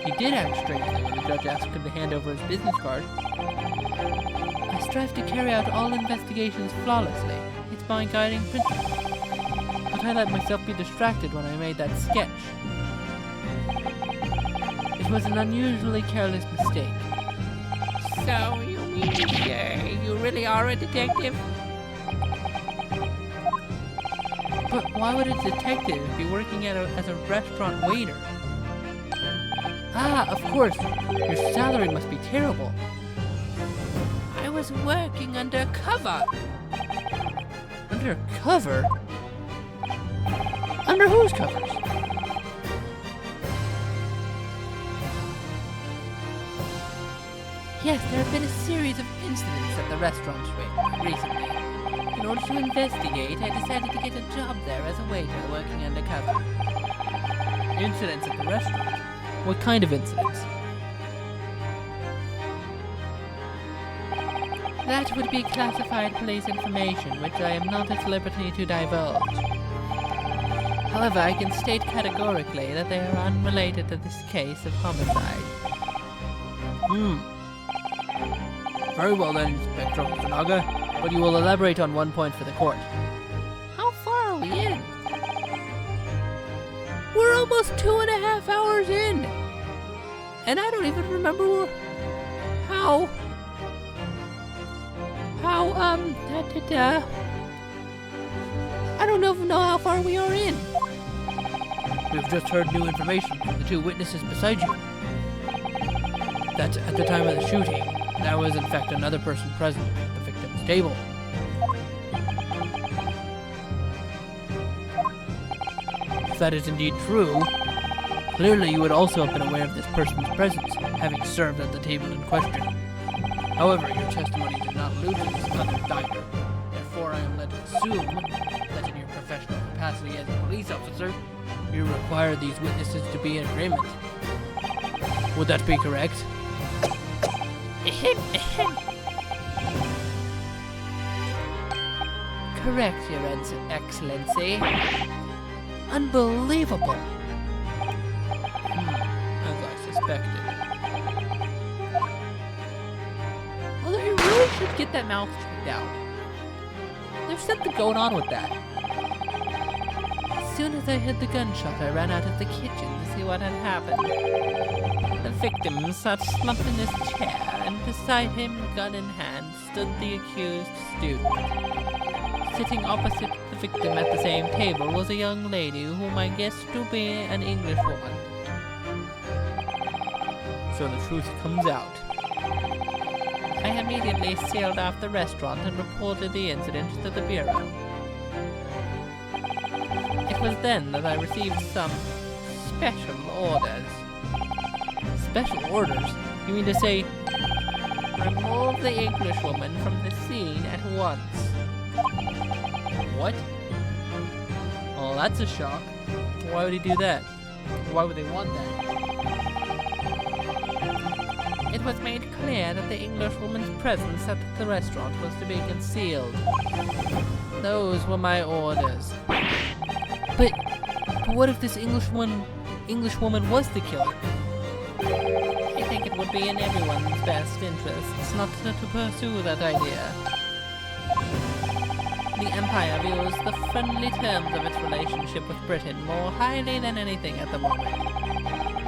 He did act strangely when the judge asked him to hand over his business card. I strive to carry out all investigations flawlessly. It's my guiding principle. But I let myself be distracted when I made that sketch. It was an unusually careless mistake. So, you mean to say you really are a detective? But why would a detective be working as a restaurant waiter? Ah, of course. Your salary must be terrible. I was working undercover. Undercover? Under whose covers? Yes, there have been a series of incidents at the restaurant recently. In order to investigate, I decided to get a job there as a waiter working undercover. Incidents at the restaurant? What kind of incidents? That would be classified police information, which I am not at liberty to divulge. However, I can state categorically that they are unrelated to this case of homicide. Very well then, Inspector Hosonaga, but you will elaborate on one point for the court. How far are we in? We're almost 2.5 hours in! And I don't even remember how... I don't even know how far we are in. We've just heard new information from the two witnesses beside you. That at the time of the shooting, there was in fact another person present at the victim's table. If that is indeed true, clearly you would also have been aware of this person's presence, having served at the table in question. However, your testimony did not allude to this other diner. Therefore, I am led to assume that in your professional capacity, capacity as a police officer, you require these witnesses to be in agreement. Would that be correct? Correct, Your Excellency. Unbelievable. As I suspected. Although you really should get that mouth checked out. There's something going on with that. As soon as I heard the gunshot, I ran out of the kitchen to see what had happened. The victim sat slumped in his chair, and beside him, gun in hand, stood the accused student. Sitting opposite the victim at the same table was a young lady whom I guessed to be an Englishwoman. So the truth comes out. I immediately sailed off the restaurant and reported the incident to the Bureau. It was then that I received some special orders. Special orders? You mean to say, remove the Englishwoman from the scene at once. what? Well, that's a shock. Why would he do that? Why would they want that? It was made clear that the Englishwoman's presence at the restaurant was to be concealed. Those were my orders. But what if this Englishwoman was the killer? I think it would be in everyone's best interests not to pursue that idea. The Empire views the friendly terms of its relationship with Britain more highly than anything at the moment.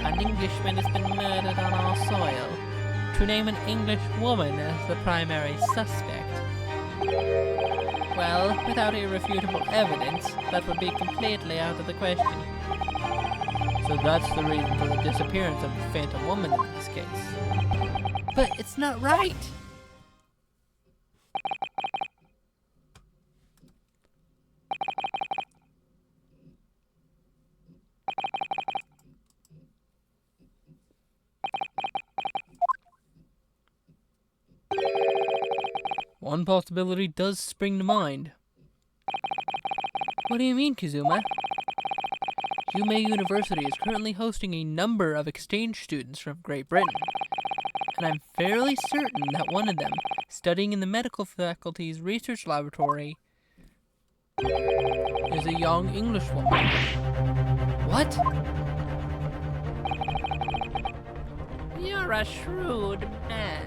An Englishman has been murdered on our soil. To name an English woman as the primary suspect, well, without irrefutable evidence, that would be completely out of the question. So that's the reason for the disappearance of the Phantom Woman in this case. But it's not right! One possibility does spring to mind. What do you mean, Kazuma? Yume University is currently hosting a number of exchange students from Great Britain, and I'm fairly certain that one of them, studying in the medical faculty's research laboratory, is a young Englishwoman. What? You're a shrewd man.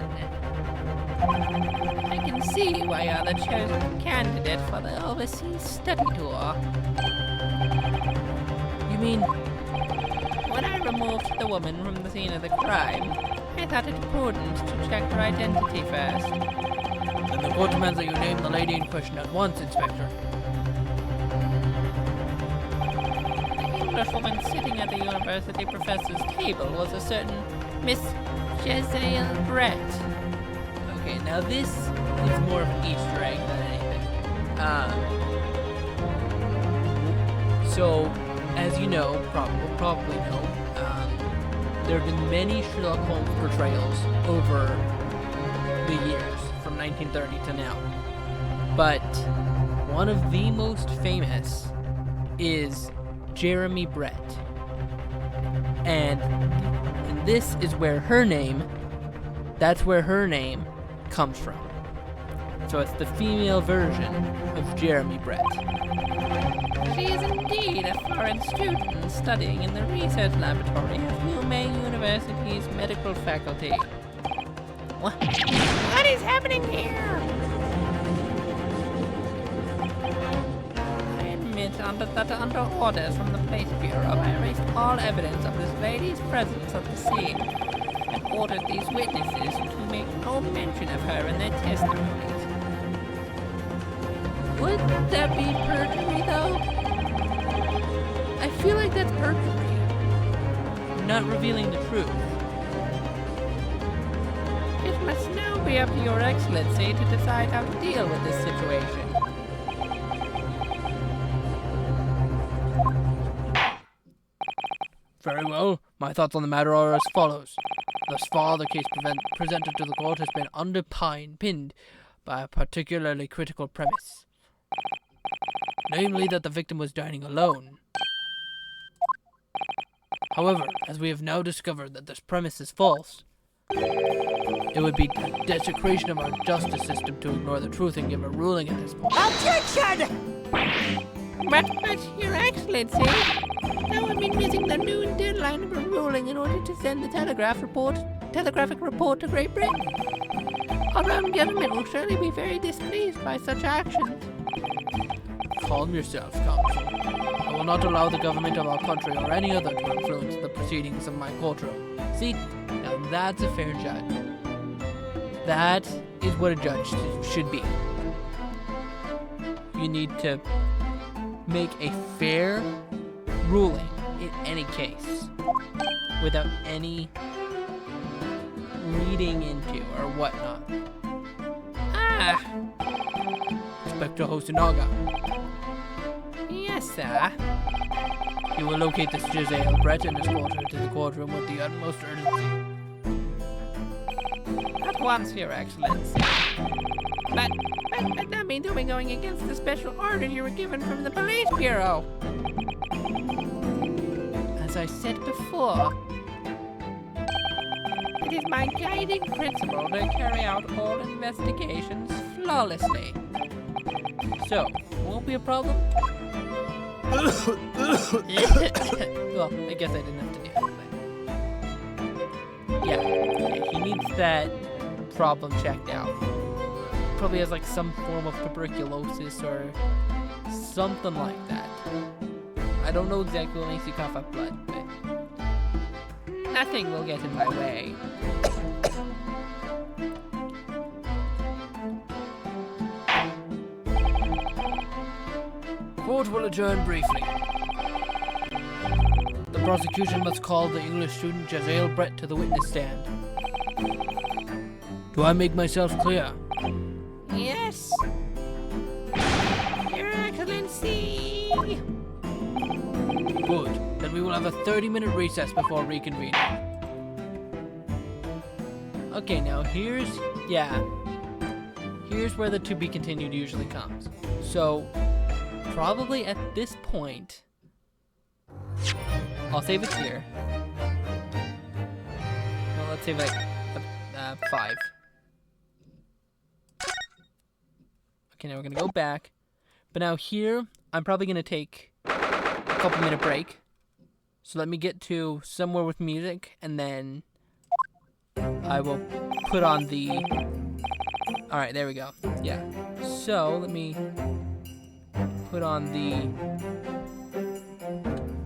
I can see why you're the chosen candidate for the overseas study tour. You mean, When I removed the woman from the scene of the crime, I thought it prudent to check her identity first. then the court demands that you name the lady in question at once, Inspector. The Englishwoman sitting at the university professor's table was a certain Miss Jezeel Brett. Okay, now this is more of an Easter egg than anything. So, as you know, probably know, there have been many Sherlock Holmes portrayals over the years, from 1930 to now. But one of the most famous is Jeremy Brett. And this is where her name comes from. So it's the female version of Jeremy Brett. She is indeed a foreign student studying in the research laboratory of Yume University's medical faculty. What is happening here? I admit that under orders from the Police Bureau, I erased all evidence of this lady's presence at the scene and ordered these witnesses to make no mention of her in their testimonies. Would that be perjury, though? I feel like that's perjury. You're not revealing the truth. It must now be up to Your Excellency to decide how to deal with this situation. Very well. My thoughts on the matter are as follows. Thus far, the case presented to the court has been underpinned by a particularly critical premise. namely that the victim was dining alone. However, as we have now discovered that this premise is false, it would be a desecration of our justice system to ignore the truth and give a ruling at this point. Objection! But, Your Excellency, that would mean missing the noon deadline of a ruling in order to send the telegraphic report to Great Britain. Our own government will surely be very displeased by such actions. Calm yourself, Council. I will not allow the government of our country or any other to influence the proceedings of my courtroom. See, now that's a fair judge. That is what a judge should be. You need to make a fair ruling in any case without any reading into or whatnot. Inspector Hosonaga, Yes, sir. you will locate this Jezeel Brett and escort her to the courtroom with the utmost urgency. At once, Your Excellency. But that means you'll be going against the special order you were given from the Police Bureau. As I said before, it is my guiding principle to carry out all investigations flawlessly. So, won't be a problem? Well, I guess I didn't have to do that. Yeah, he needs that problem checked out. Probably has like some form of tuberculosis or something like that. I don't know exactly what makes you cough up blood, but Nothing will get in my way. Court will adjourn briefly. The prosecution must call the English student Jezeel Brett to the witness stand. Do I make myself clear? Yes. Your Excellency. Good. Then we will have a 30-minute recess before reconvening. okay, now here's where the to be continued usually comes. So, probably at this point, I'll save it here. Well, let's save it at 5. Okay, now we're gonna go back. But now here, I'm probably gonna take a couple minute break. So let me get to somewhere with music, and then I will put on the... Alright, there we go. Yeah. So, let me put on the...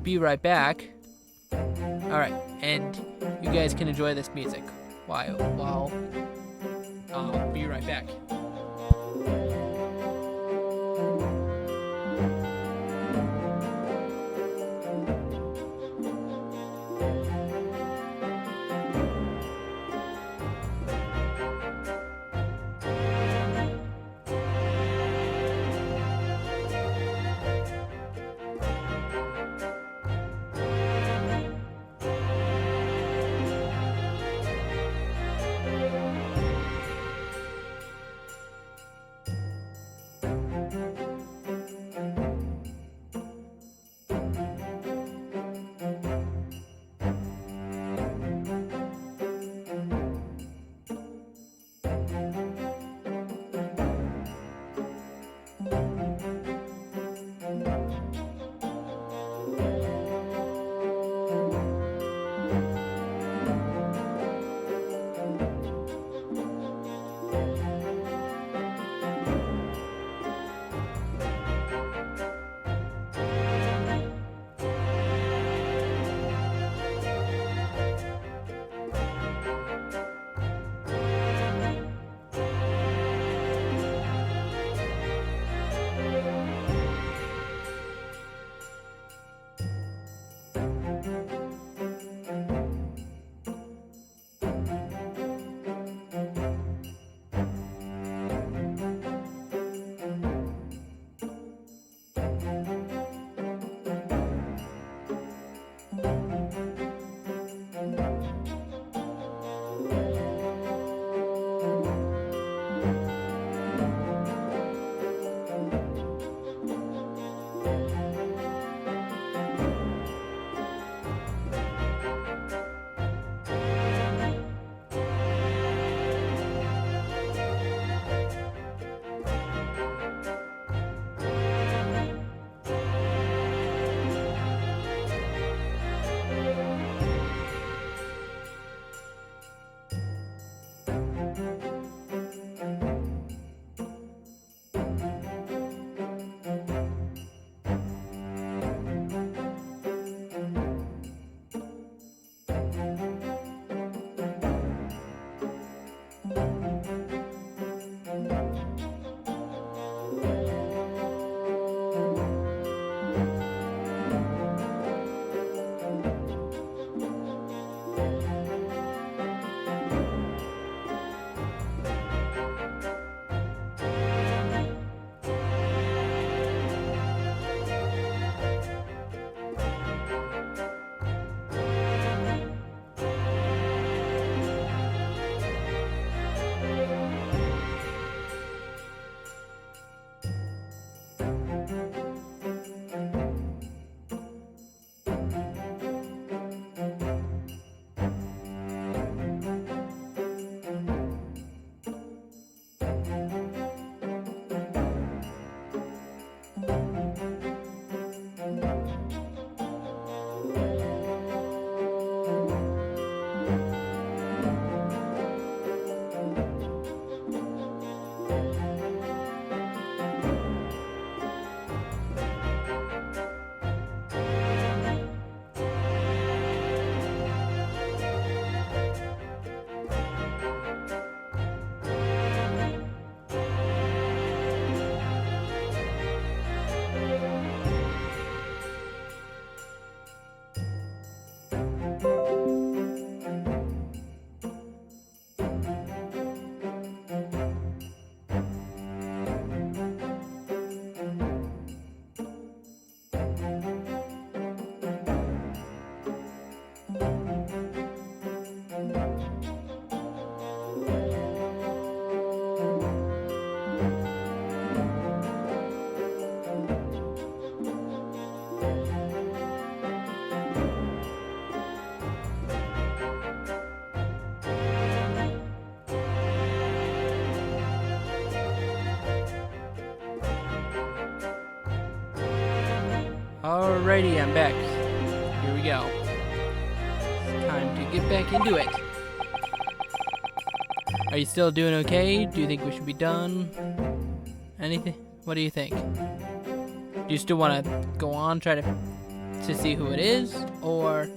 Be right back. Alright, and you guys can enjoy this music while I'll be right back. Alrighty, I'm back. Here we go. It's time to get back into it. Are you still doing okay? Do you think we should be done? Anything? What do you think? Do you still want to go on, try to see who it is, or?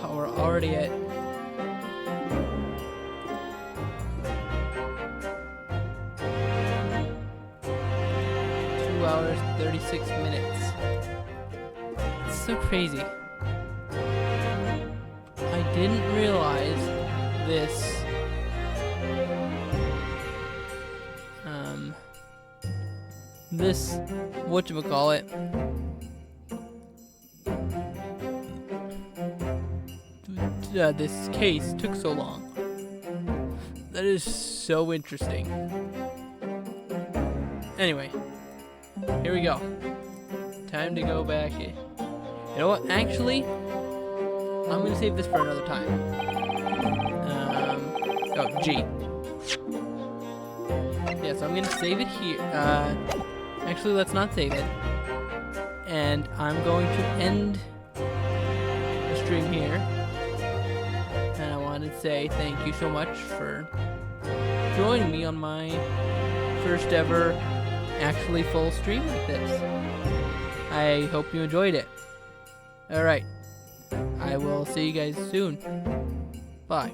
Oh, we're already at 2 hours, 36 minutes. It's so crazy. I didn't realize this. This whatchamacallit. This case took so long. That is so interesting. Anyway, here we go. Time to go back. You know what? Actually, I'm gonna save this for another time. Oh, G. Yeah, so I'm gonna save it here. Actually, let's not save it. And I'm going to end the stream here. And I want to say thank you so much for joining me on my first ever actually full stream like this. I hope you enjoyed it. Alright. I will see you guys soon. Bye.